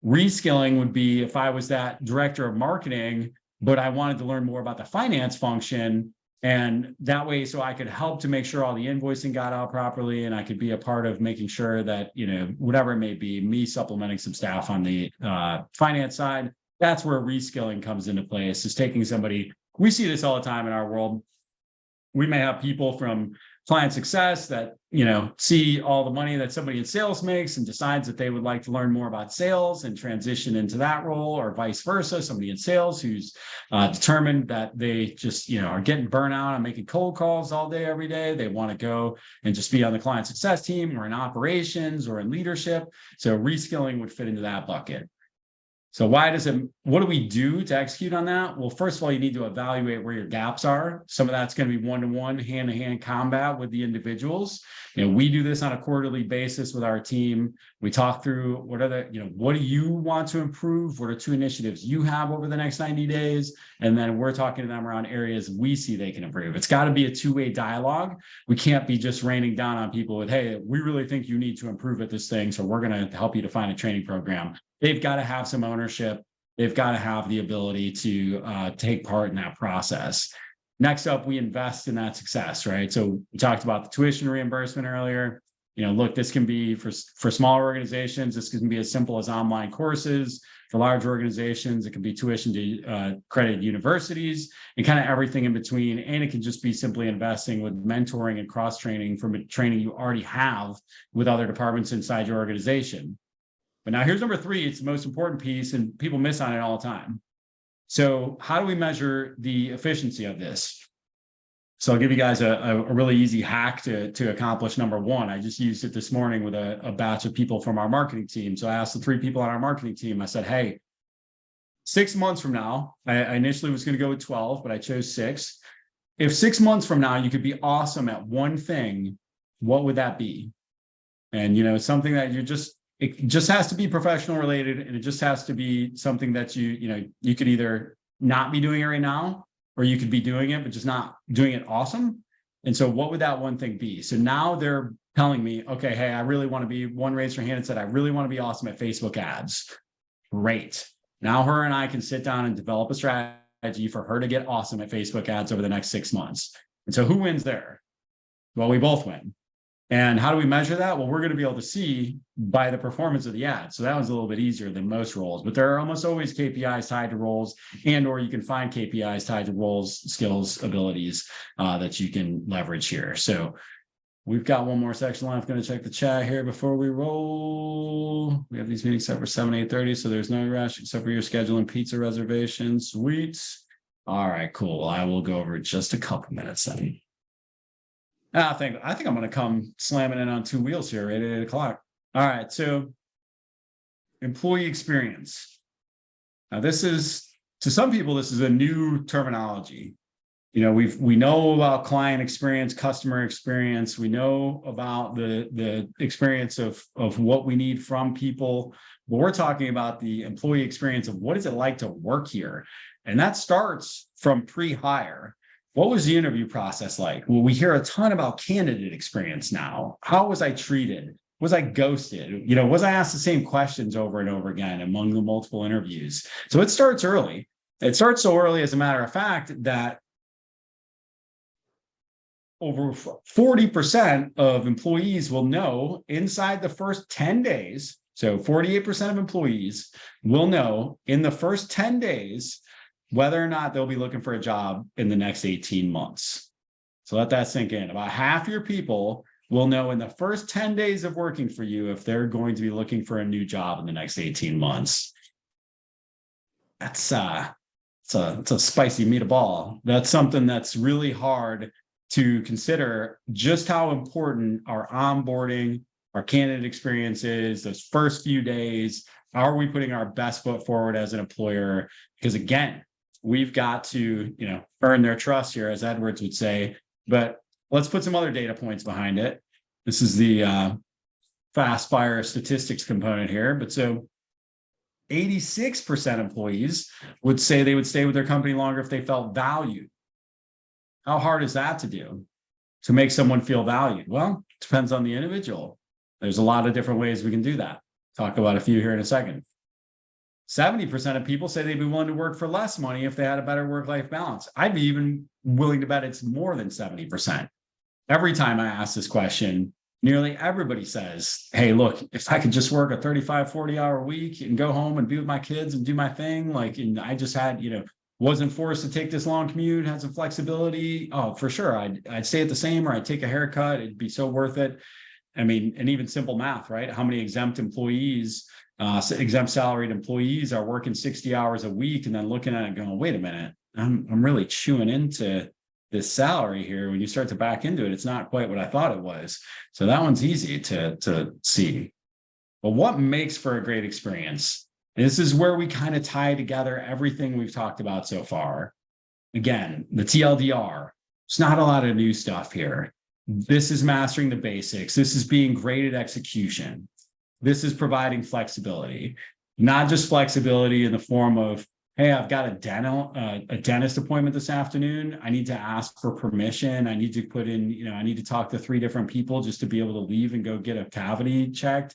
Reskilling would be if I was that director of marketing, but I wanted to learn more about the finance function. And that way, so I could help to make sure all the invoicing got out properly, and I could be a part of making sure that, whatever it may be, me supplementing some staff on the finance side. That's where reskilling comes into place, is taking somebody. We see this all the time in our world. We may have people from client success that, see all the money that somebody in sales makes and decides that they would like to learn more about sales and transition into that role, or vice versa. Somebody in sales who's determined that they just, are getting burnout and making cold calls all day, every day. They want to go and just be on the client success team or in operations or in leadership. So reskilling would fit into that bucket. So what do we do to execute on that? Well, first of all, you need to evaluate where your gaps are. Some of that's going to be one-to-one, hand-to-hand combat with the individuals. We do this on a quarterly basis with our team. We talk through what do you want to improve? What are 2 initiatives you have over the next 90 days? And then we're talking to them around areas we see they can improve. It's got to be a 2-way dialogue. We can't be just raining down on people with, hey, we really think you need to improve at this thing, so we're going to help you define a training program. They've got to have some ownership. They've got to have the ability to take part in that process. Next up, we invest in that success, right? So we talked about the tuition reimbursement earlier. Look, this can be for smaller organizations. This can be as simple as online courses. For large organizations, it can be tuition to accredited universities and kind of everything in between. And it can just be simply investing with mentoring and cross-training from training you already have with other departments inside your organization. But now here's number 3. It's the most important piece, and people miss on it all the time. So how do we measure the efficiency of this? So I'll give you guys a really easy hack to accomplish number 1. I just used it this morning with a batch of people from our marketing team. So I asked the 3 people on our marketing team, I said, hey, 6 months from now, I initially was going to go with 12, but I chose 6. If 6 months from now, you could be awesome at one thing, what would that be? And, something that it just has to be professional related, and it just has to be something that you could either not be doing it right now, or you could be doing it, but just not doing it awesome. And so what would that one thing be? So now they're telling me, okay, hey, I really want to be, one raised her hand and said, I really want to be awesome at Facebook ads. Great. Now her and I can sit down and develop a strategy for her to get awesome at Facebook ads over the next 6 months. And so who wins there? Well, we both win. And how do we measure that? Well, we're going to be able to see by the performance of the ad. So that was a little bit easier than most roles, but there are almost always KPIs tied to roles, or you can find KPIs tied to roles, skills, abilities that you can leverage here. So we've got one more section left. Going to check the chat here before we roll. We have these meetings set for 7, 8:30. So there's no rush except for your scheduling pizza reservations. Sweet. All right, cool. I will go over just a couple minutes then. I think I'm going to come slamming in on 2 wheels here right at 8 o'clock. All right. So employee experience. Now this is, to some people, this is a new terminology. We know about client experience, customer experience. We know about the experience of what we need from people, but we're talking about the employee experience of what is it like to work here. And that starts from pre-hire. What was the interview process like? Well, we hear a ton about candidate experience now. How was I treated? Was I ghosted? You know, was I asked the same questions over and over again among the multiple interviews? So it starts early. It starts so early, as a matter of fact, that over 40% of employees will know inside the first 10 days. So 48% of employees will know in the first 10 days whether or not they'll be looking for a job in the next 18 months. So let that sink in. About half your people will know in the first 10 days of working for you if they're going to be looking for a new job in the next 18 months. That's it's a spicy meatball. That's something that's really hard to consider, just how important our onboarding, our candidate experience is, those first few days. Are we putting our best foot forward as an employer? Because again, we've got to, earn their trust here, as Edwards would say. But let's put some other data points behind it. This is the fast fire statistics component here. But so 86% employees would say they would stay with their company longer if they felt valued. How hard is that to do, to make someone feel valued? Well, it depends on the individual. There's a lot of different ways we can do that. Talk about a few here in a second. 70% of people say they'd be willing to work for less money if they had a better work-life balance. I'd be even willing to bet it's more than 70%. Every time I ask this question, nearly everybody says, hey, look, if I could just work a 35, 40-hour week and go home and be with my kids and do my thing, and I just had, wasn't forced to take this long commute, had some flexibility, oh, for sure, I'd stay at the same, or I'd take a haircut. It'd be so worth it. I mean, and even simple math, right? How many exempt employees, exempt salaried employees are working 60 hours a week and then looking at it going, wait a minute, I'm really chewing into this salary here. When you start to back into it, it's not quite what I thought it was. So that one's easy to see. But what makes for a great experience? This is where we kind of tie together everything we've talked about so far. Again, the TLDR, it's not a lot of new stuff here. This is mastering the basics. This is being great at execution. This is providing flexibility, not just flexibility in the form of, hey, I've got a dentist appointment this afternoon. I need to ask for permission. I need to put in, I need to talk to 3 different people just to be able to leave and go get a cavity checked.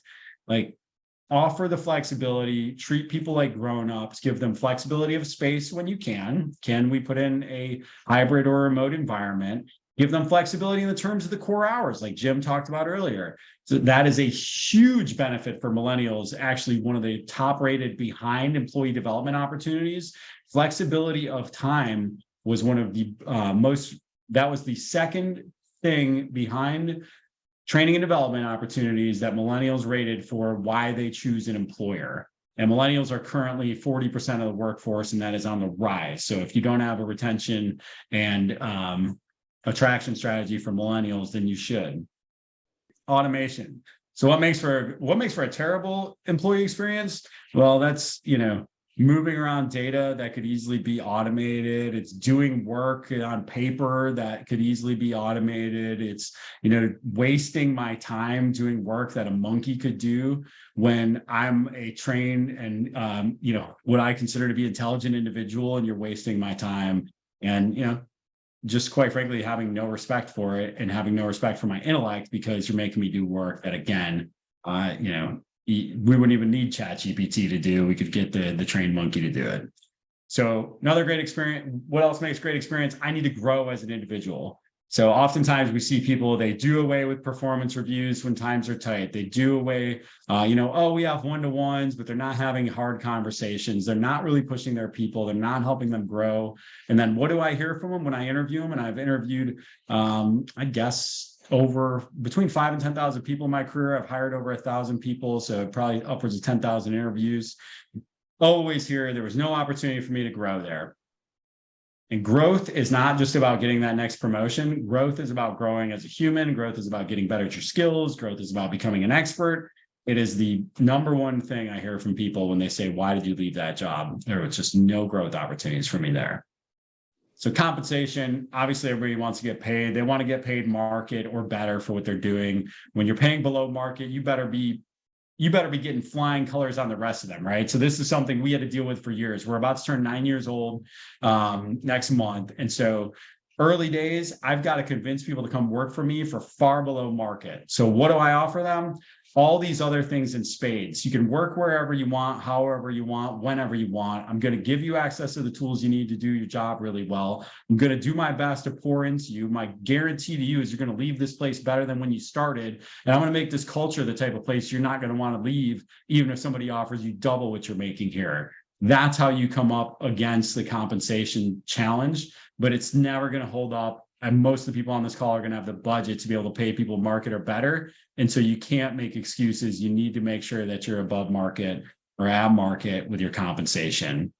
Offer the flexibility, treat people like grown-ups, give them flexibility of space when you can. Can we put in a hybrid or remote environment? Give them flexibility in the terms of the core hours, like Jim talked about earlier. So that is a huge benefit for millennials, actually one of the top rated behind employee development opportunities. Flexibility of time was one of the that was the second thing behind training and development opportunities that millennials rated for why they choose an employer. And millennials are currently 40% of the workforce, and that is on the rise. So if you don't have a retention and attraction strategy for millennials, then you should. Automation. So what makes for a terrible employee experience? Well, that's, moving around data that could easily be automated. It's doing work on paper that could easily be automated. It's, wasting my time doing work that a monkey could do when I'm a trained and, what I consider to be intelligent individual, and you're wasting my time. And, just quite frankly, having no respect for it and having no respect for my intellect, because you're making me do work that, again, we wouldn't even need ChatGPT to do. We could get the trained monkey to do it. So another great experience. What else makes great experience? I need to grow as an individual. So oftentimes we see people, they do away with performance reviews when times are tight. They do away, we have one-to-ones, but they're not having hard conversations. They're not really pushing their people. They're not helping them grow. And then what do I hear from them when I interview them? And I've interviewed, I guess, over between 5,000 and 10,000 people in my career. I've hired over 1,000 people, so probably upwards of 10,000 interviews. Always hear there was no opportunity for me to grow there. And growth is not just about getting that next promotion. Growth is about growing as a human. Growth is about getting better at your skills. Growth is about becoming an expert. It is the number one thing I hear from people when they say, why did you leave that job? There was just no growth opportunities for me there. So compensation, obviously everybody wants to get paid. They want to get paid market or better for what they're doing. When you're paying below market, you better be you better be getting flying colors on the rest of them, right? So this is something we had to deal with for years. We're about to turn 9 years old next month. And so early days, I've got to convince people to come work for me for far below market. So what do I offer them? All these other things in spades. You can work wherever you want, however you want, whenever you want. I'm going to give you access to the tools you need to do your job really well. I'm going to do my best to pour into you. My guarantee to you is you're going to leave this place better than when you started. And I'm going to make this culture the type of place you're not going to want to leave, even if somebody offers you double what you're making here. That's how you come up against the compensation challenge, but it's never going to hold up. And most of the people on this call are going to have the budget to be able to pay people market or better. And so you can't make excuses. You need to make sure that you're above market or at market with your compensation.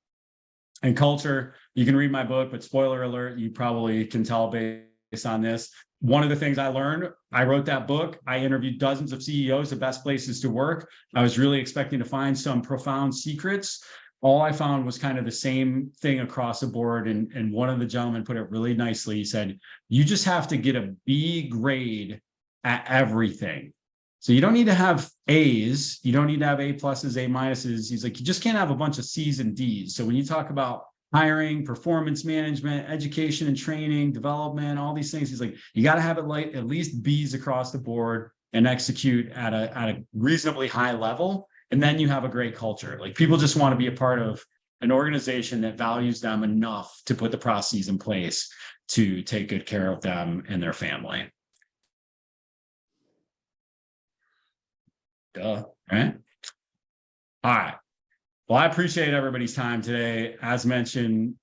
And culture, you can read my book, but spoiler alert, you probably can tell based on this. One of the things I learned, I wrote that book. I interviewed dozens of CEOs of best places to work. I was really expecting to find some profound secrets. All I found was kind of the same thing across the board. And one of the gentlemen put it really nicely. He said, you just have to get a B grade at everything. So you don't need to have A's. You don't need to have A pluses, A minuses. He's like, you just can't have a bunch of C's and D's. So when you talk about hiring, performance management, education and training, development, all these things, he's like, you got to have it like at least B's across the board and execute at a reasonably high level. And then you have a great culture. Like people just want to be a part of an organization that values them enough to put the processes in place to take good care of them and their family. Duh, right? All right. Well, I appreciate everybody's time today. As mentioned,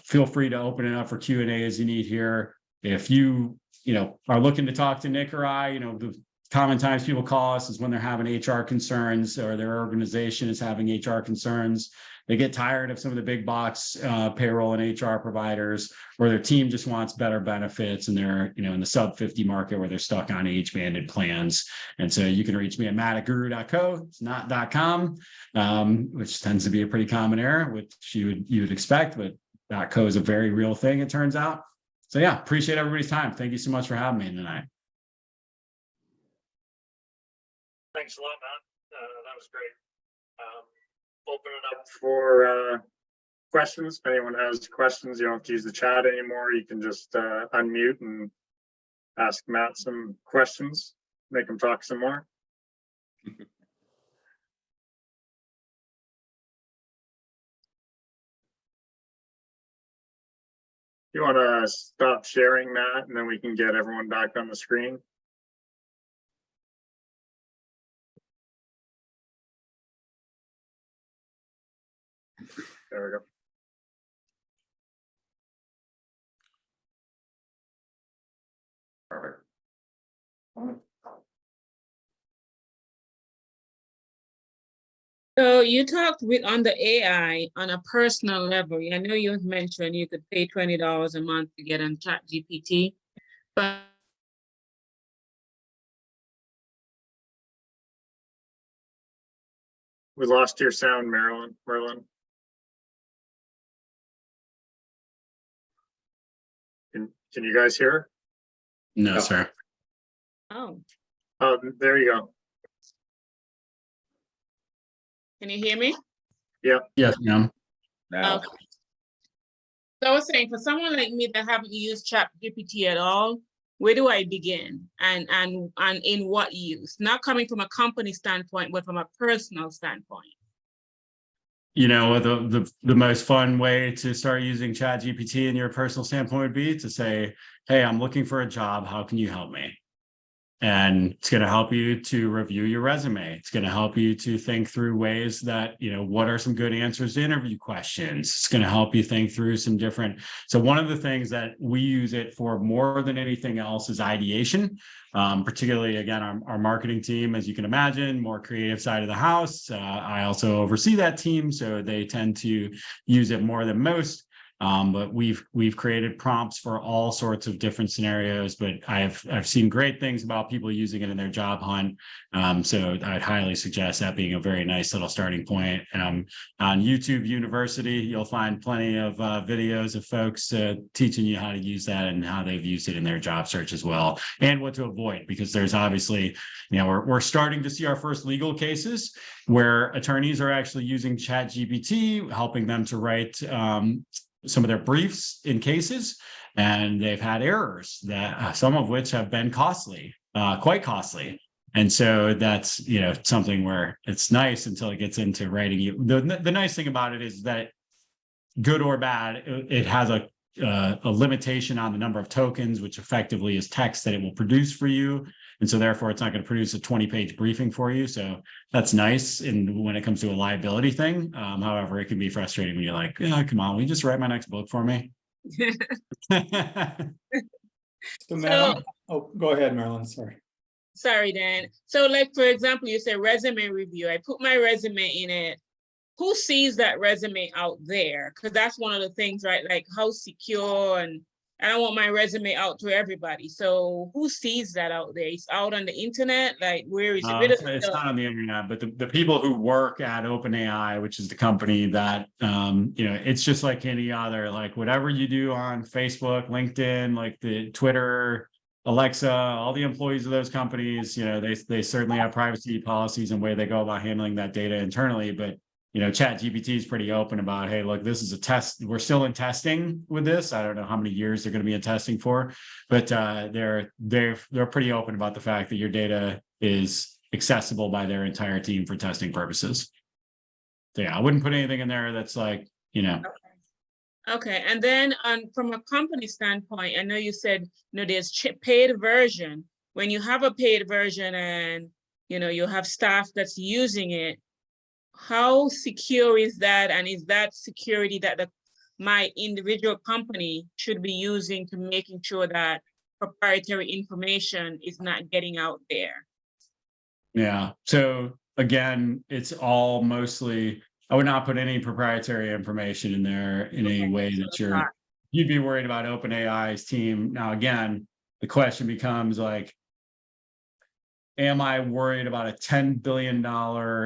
feel free to open it up for Q&A as you need here. If you are looking to talk to Nick or I, the common times people call us is when they're having HR concerns or their organization is having HR concerns. They get tired of some of the big box payroll and HR providers, or their team just wants better benefits and they're in the sub 50 market where they're stuck on age banded plans. And so you can reach me at matt@guHRoo.co. It's not .com, which tends to be a pretty common error, which you would expect, but .co is a very real thing, it turns out. So yeah, appreciate everybody's time. Thank you so much for having me tonight. Thanks a lot, Matt. That was great. Open it up for questions. If anyone has questions, you don't have to use the chat anymore. You can just unmute and ask Matt some questions, make him talk some more. You want to stop sharing, Matt, and then we can get everyone back on the screen? There we go. Perfect. So you talked on the AI on a personal level. I know you mentioned you could pay $20 a month to get on ChatGPT, but We lost your sound, Merlin. Can you guys hear? No, sir. oh, There you go. can you hear me? Yes, ma'am. Okay. So I was saying, for someone like me that haven't used ChatGPT at all, where do I begin? And in what use? Not coming from a company standpoint, but from a personal standpoint. The most fun way to start using ChatGPT in your personal standpoint would be to say, hey, I'm looking for a job. How can you help me? And it's going to help you to review your resume. It's going to help you to think through ways that, what are some good answers to interview questions? It's going to help you think through some different. So one of the things that we use it for more than anything else is ideation. Particularly, again, our marketing team, as you can imagine, more creative side of the house. I also oversee that team, so they tend to use it more than most. But we've created prompts for all sorts of different scenarios, but I've seen great things about people using it in their job hunt. So I'd highly suggest that being a very nice little starting point. On YouTube University, you'll find plenty of videos of folks teaching you how to use that and how they've used it in their job search as well, and what to avoid, because there's obviously, we're starting to see our first legal cases where attorneys are actually using ChatGPT, helping them to write some of their briefs in cases, and they've had errors that some of which have been costly, quite costly. And so that's, something where it's nice until it gets into writing you. The nice thing about it is that, good or bad, it has a limitation on the number of tokens, which effectively is text that it will produce for you. And so therefore, it's not going to produce a 20-page briefing for you. So that's nice. And when it comes to a liability thing, however, it can be frustrating when you're like, come on, will you just write my next book for me? So, Madeline, go ahead, Marilyn, sorry. Sorry, Dan. So like, for example, you say resume review. I put my resume in it. Who sees that resume out there? Because that's one of the things, right? Like how secure, and I don't want my resume out to everybody. So who sees that out there? It's out on the internet? Like, where is it? It's not on the internet, but the people who work at OpenAI, which is the company that, it's just like any other, like whatever you do on Facebook, LinkedIn, like the Twitter, Alexa, all the employees of those companies, they certainly have privacy policies and way they go about handling that data internally. But ChatGPT is pretty open about, hey, look, this is a test. We're still in testing with this. I don't know how many years they're going to be in testing for, but they're pretty open about the fact that your data is accessible by their entire team for testing purposes. So yeah, I wouldn't put anything in there that's like, Okay, and then from a company standpoint, I know you said, there's paid version. When you have a paid version and, you have staff that's using it, how secure is that? And is that security that my individual company should be using to making sure that proprietary information is not getting out there? Yeah. So again, it's all mostly, I would not put any proprietary information in there in any way that you'd be worried about OpenAI's team. Now, again, the question becomes like, am I worried about a $10 billion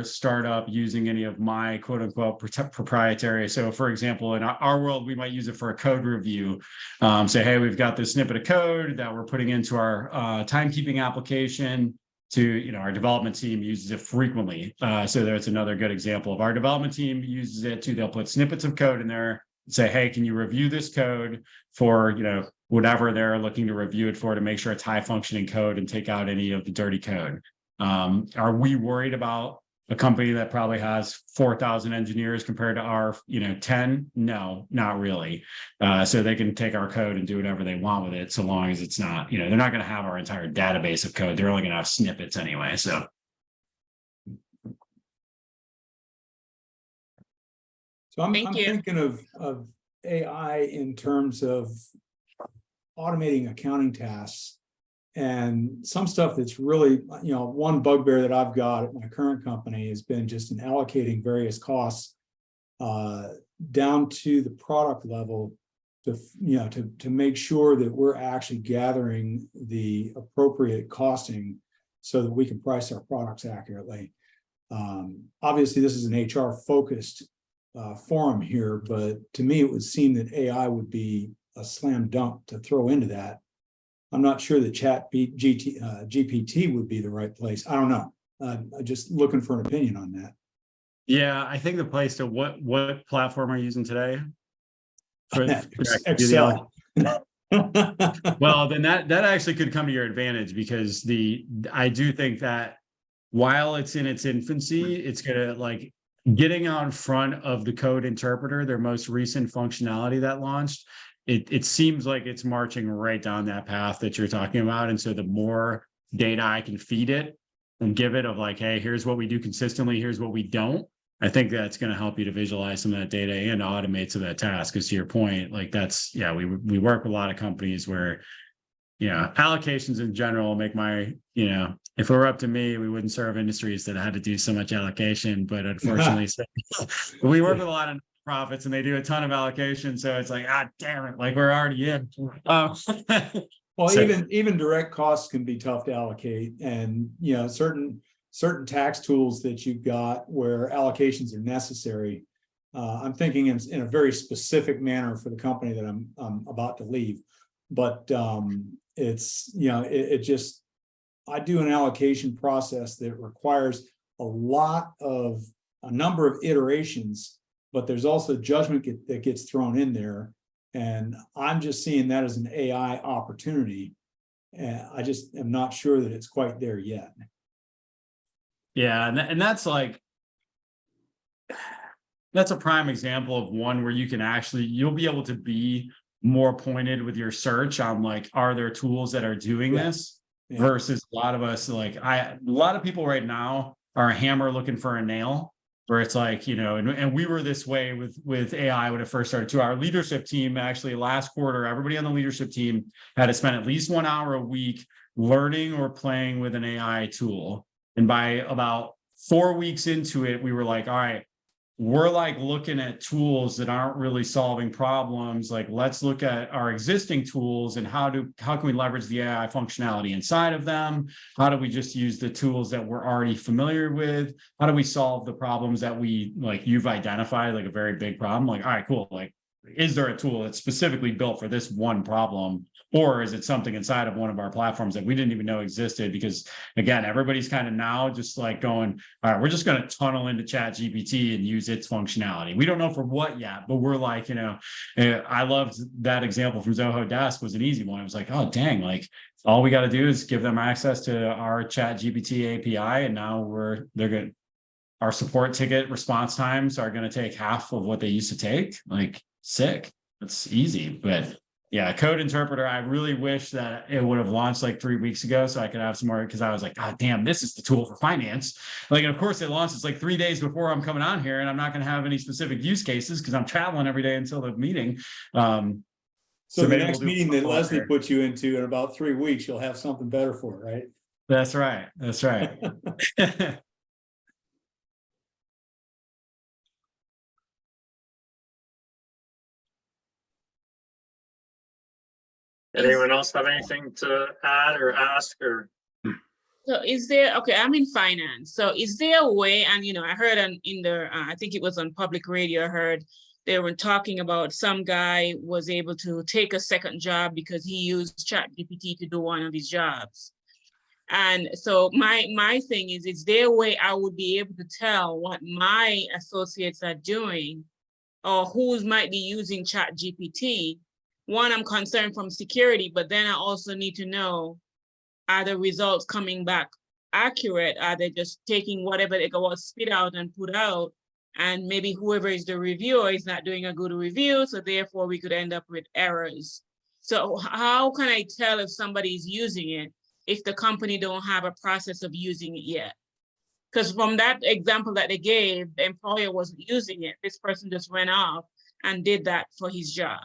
startup using any of my quote unquote proprietary? So for example, in our world, we might use it for a code review. Say, hey, we've got this snippet of code that we're putting into our timekeeping application. Our development team uses it frequently. So that's another good example of our development team uses it too. They'll put snippets of code in there, say, hey, can you review this code for, whatever they're looking to review it for, to make sure it's high functioning code and take out any of the dirty code. Are we worried about a company that probably has 4,000 engineers compared to our, 10? No, not really. So they can take our code and do whatever they want with it, so long as it's not, they're not going to have our entire database of code. They're only going to have snippets anyway. So I'm thinking of AI in terms of automating accounting tasks, and some stuff that's really, one bugbear that I've got at my current company has been just in allocating various costs down to the product level to make sure that we're actually gathering the appropriate costing so that we can price our products accurately. Obviously, this is an HR focused forum here, but to me, it would seem that AI would be a slam dunk to throw into that. I'm not sure that GPT would be the right place. I don't know. I'm just looking for an opinion on that. Yeah, I think the place to what platform are you using today? Excel. Well, then that actually could come to your advantage, because I do think that while it's in its infancy, it's gonna getting out in front of the code interpreter, their most recent functionality that launched. It seems like it's marching right down that path that you're talking about. And so the more data I can feed it and give it of like, hey, here's what we do consistently, here's what we don't, I think that's going to help you to visualize some of that data and automate some of that task. Because to your point, we work with a lot of companies where, allocations in general make if it were up to me, we wouldn't serve industries that had to do so much allocation, but unfortunately, we work with a lot of profits and they do a ton of allocation. So it's like, ah, damn it, like we're already in. Well, So- even direct costs can be tough to allocate, and certain tax tools that you've got where allocations are necessary. I'm thinking in a very specific manner for the company that I'm about to leave, but it's it just, I do an allocation process that requires a number of iterations, but there's also judgment that gets thrown in there. And I'm just seeing that as an AI opportunity. And I just am not sure that it's quite there yet. Yeah, and that's like, that's a prime example of one where you can actually, you'll be able to be more pointed with your search on like, are there tools that are doing this? Yeah. Versus a lot of us, like a lot of people right now are a hammer looking for a nail, where it's like, and we were this way with AI when it first started too. Our leadership team, actually last quarter, everybody on the leadership team had to spend at least 1 hour a week learning or playing with an AI tool. And by about 4 weeks into it, we were like, all right, we're like looking at tools that aren't really solving problems. Like, let's look at our existing tools and how can we leverage the AI functionality inside of them? How do we just use the tools that we're already familiar with? How do we solve the problems that you've identified, like a very big problem? Like, all right, cool. Like, is there a tool that's specifically built for this one problem? Or is it something inside of one of our platforms that we didn't even know existed? Because again, everybody's kind of now just like going, all right, we're just going to tunnel into ChatGPT and use its functionality. We don't know for what yet, but we're like, I loved that example from Zoho Desk was an easy one. It was like, oh, dang, like all we got to do is give them access to our ChatGPT API. And now our support ticket response times are going to take half of what they used to take. Like, sick. It's easy. But yeah, code interpreter, I really wish that it would have launched like 3 weeks ago so I could have some more, because I was like, God damn, this is the tool for finance. Like, and of course it launches like 3 days before I'm coming on here, and I'm not going to have any specific use cases because I'm traveling every day until the meeting. So the maybe next we'll do meeting that Leslie here. puts you into in about 3 weeks, you'll have something better for it, right? That's right. That's right. Anyone else have anything to add or ask or? So I'm in finance. So is there a way, and I heard I think it was on public radio, I heard they were talking about some guy was able to take a second job because he used ChatGPT to do one of his jobs. And so my thing is there a way I would be able to tell what my associates are doing or who might be using ChatGPT? One, I'm concerned from security, but then I also need to know, are the results coming back accurate? Are they just taking whatever they got spit out and put out? And maybe whoever is the reviewer is not doing a good review, so therefore we could end up with errors. So how can I tell if somebody is using it if the company don't have a process of using it yet? Because from that example that they gave, the employer wasn't using it. This person just went off and did that for his job,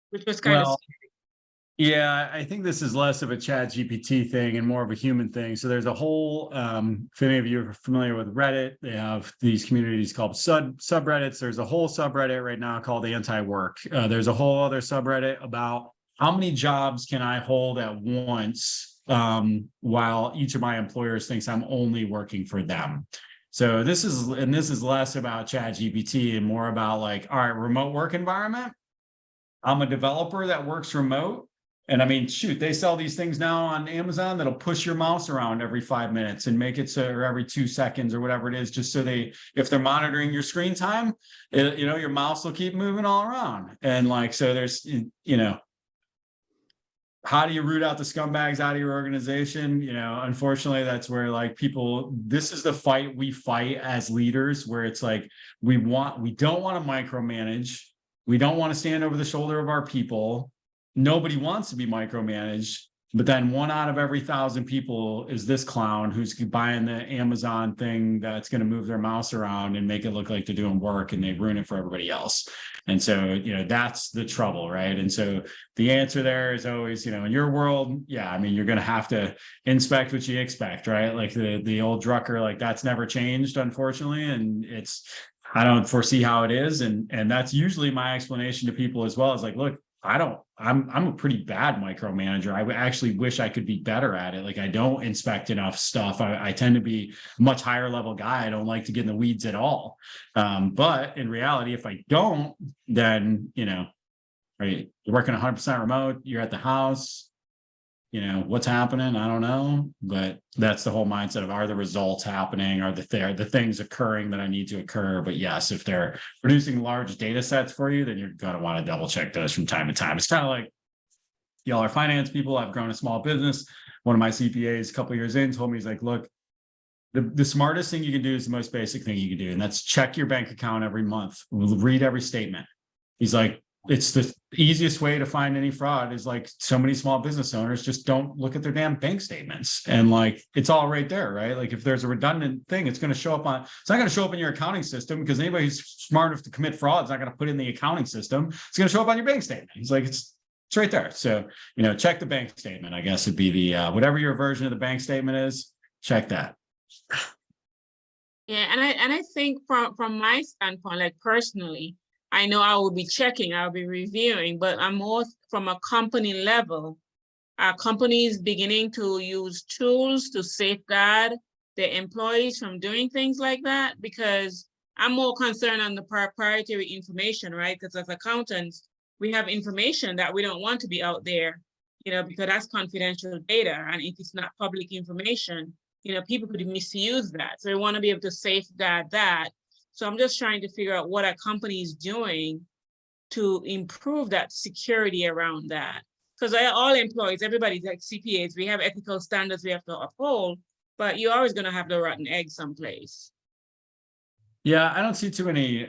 which was kind of. Yeah, I think this is less of a ChatGPT thing and more of a human thing. So there's a whole, if any of you are familiar with Reddit, they have these communities called subreddits. There's a whole subreddit right now called anti-work. There's a whole other subreddit about how many jobs can I hold at once while each of my employers thinks I'm only working for them. So this is less about ChatGPT and more about like, all right, remote work environment. I'm a developer that works remote. And I mean, shoot, they sell these things now on Amazon that'll push your mouse around every 5 minutes and make it so, or every 2 seconds or whatever it is, just so if they're monitoring your screen time, your mouse will keep moving all around. And like, so there's, how do you root out the scumbags out of your organization? Unfortunately, that's where like this is the fight we fight as leaders, where it's like, we don't want to micromanage. We don't want to stand over the shoulder of our people. Nobody wants to be micromanaged, but then 1 out of every 1,000 people is this clown who's buying the Amazon thing that's going to move their mouse around and make it look like they're doing work, and they ruin it for everybody else. And so, that's the trouble, right? And so the answer there is always, in your world, yeah, I mean, you're going to have to inspect what you expect, right? Like the old Drucker, like that's never changed, unfortunately. And I don't foresee how it is. And that's usually my explanation to people as well, is like, look, I'm a pretty bad micromanager. I actually wish I could be better at it. Like, I don't inspect enough stuff. I tend to be a much higher level guy. I don't like to get in the weeds at all. But in reality, if I don't, then, right, you're working 100% remote, you're at the house, what's happening? I don't know, but that's the whole mindset of, are the results happening? Are the things occurring that I need to occur? But yes, if they're producing large data sets for you, then you're going to want to double check those from time to time. It's kind of like, y'all are finance people. I've grown a small business. One of my CPAs a couple of years in told me, he's like, look, the smartest thing you can do is the most basic thing you can do. And that's check your bank account every month, read every statement. He's like, it's the easiest way to find any fraud is like, so many small business owners just don't look at their damn bank statements, and like, it's all right there, right? Like, if there's a redundant thing, it's going to show up it's not going to show up in your accounting system, because anybody who's smart enough to commit fraud is not going to put in the accounting system. It's going to show up on your bank statement. He's like, it's right there. So, check the bank statement, I guess would be the, whatever your version of the bank statement is, check that. Yeah. And I think from my standpoint, like personally, I know I will be checking, I'll be reviewing, but I'm more from a company level. Are companies beginning to use tools to safeguard their employees from doing things like that? Because I'm more concerned on the proprietary information, right? Because as accountants, we have information that we don't want to be out there, because that's confidential data. And if it's not public information, people could misuse that. So we want to be able to safeguard that. So I'm just trying to figure out what are companies doing to improve that security around that. Because all employees, everybody's like CPAs, we have ethical standards we have to uphold, but you're always going to have the rotten egg someplace. Yeah, I don't see too many,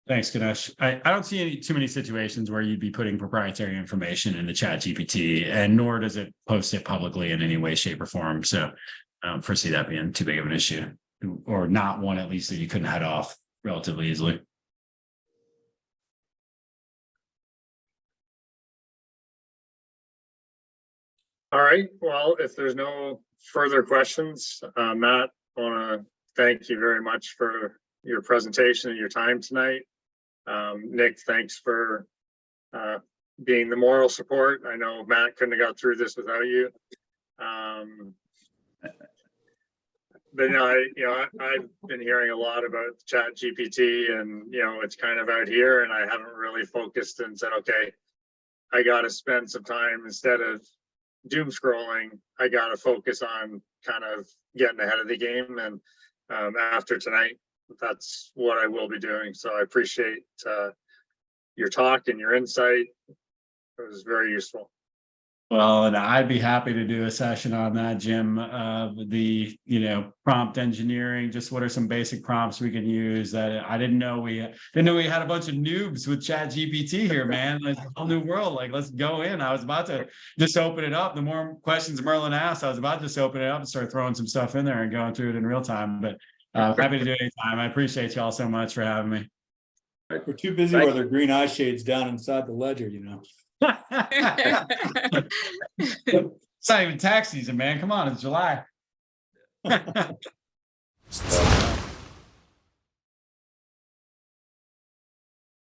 thanks, Ganesh. I don't see too many situations where you'd be putting proprietary information into ChatGPT, and nor does it post it publicly in any way, shape, or form. So I don't foresee that being too big of an issue, or not one, at least, that you couldn't head off relatively easily. All right, well, if there's no further questions, Matt, I want to thank you very much for your presentation and your time tonight. Nick, thanks for being the moral support. I know Matt couldn't have got through this without you. But I've been hearing a lot about ChatGPT, and it's kind of out here, and I haven't really focused and said, okay, I got to spend some time, instead of doom scrolling, I got to focus on kind of getting ahead of the game. And after tonight, that's what I will be doing. So I appreciate your talk and your insight. It was very useful. Well, and I'd be happy to do a session on that, Jim. The prompt engineering. Just what are some basic prompts we can use? That I didn't know we had a bunch of noobs with ChatGPT here, man. It's a whole new world. Like, let's go in. I was about to just open it up. The more questions Merlin asked, I was about to just open it up and start throwing some stuff in there and going through it in real time. But happy to do it anytime. I appreciate y'all so much for having me. We're too busy with our green eye shades down inside the ledger, It's not even tax season, man. Come on, it's July.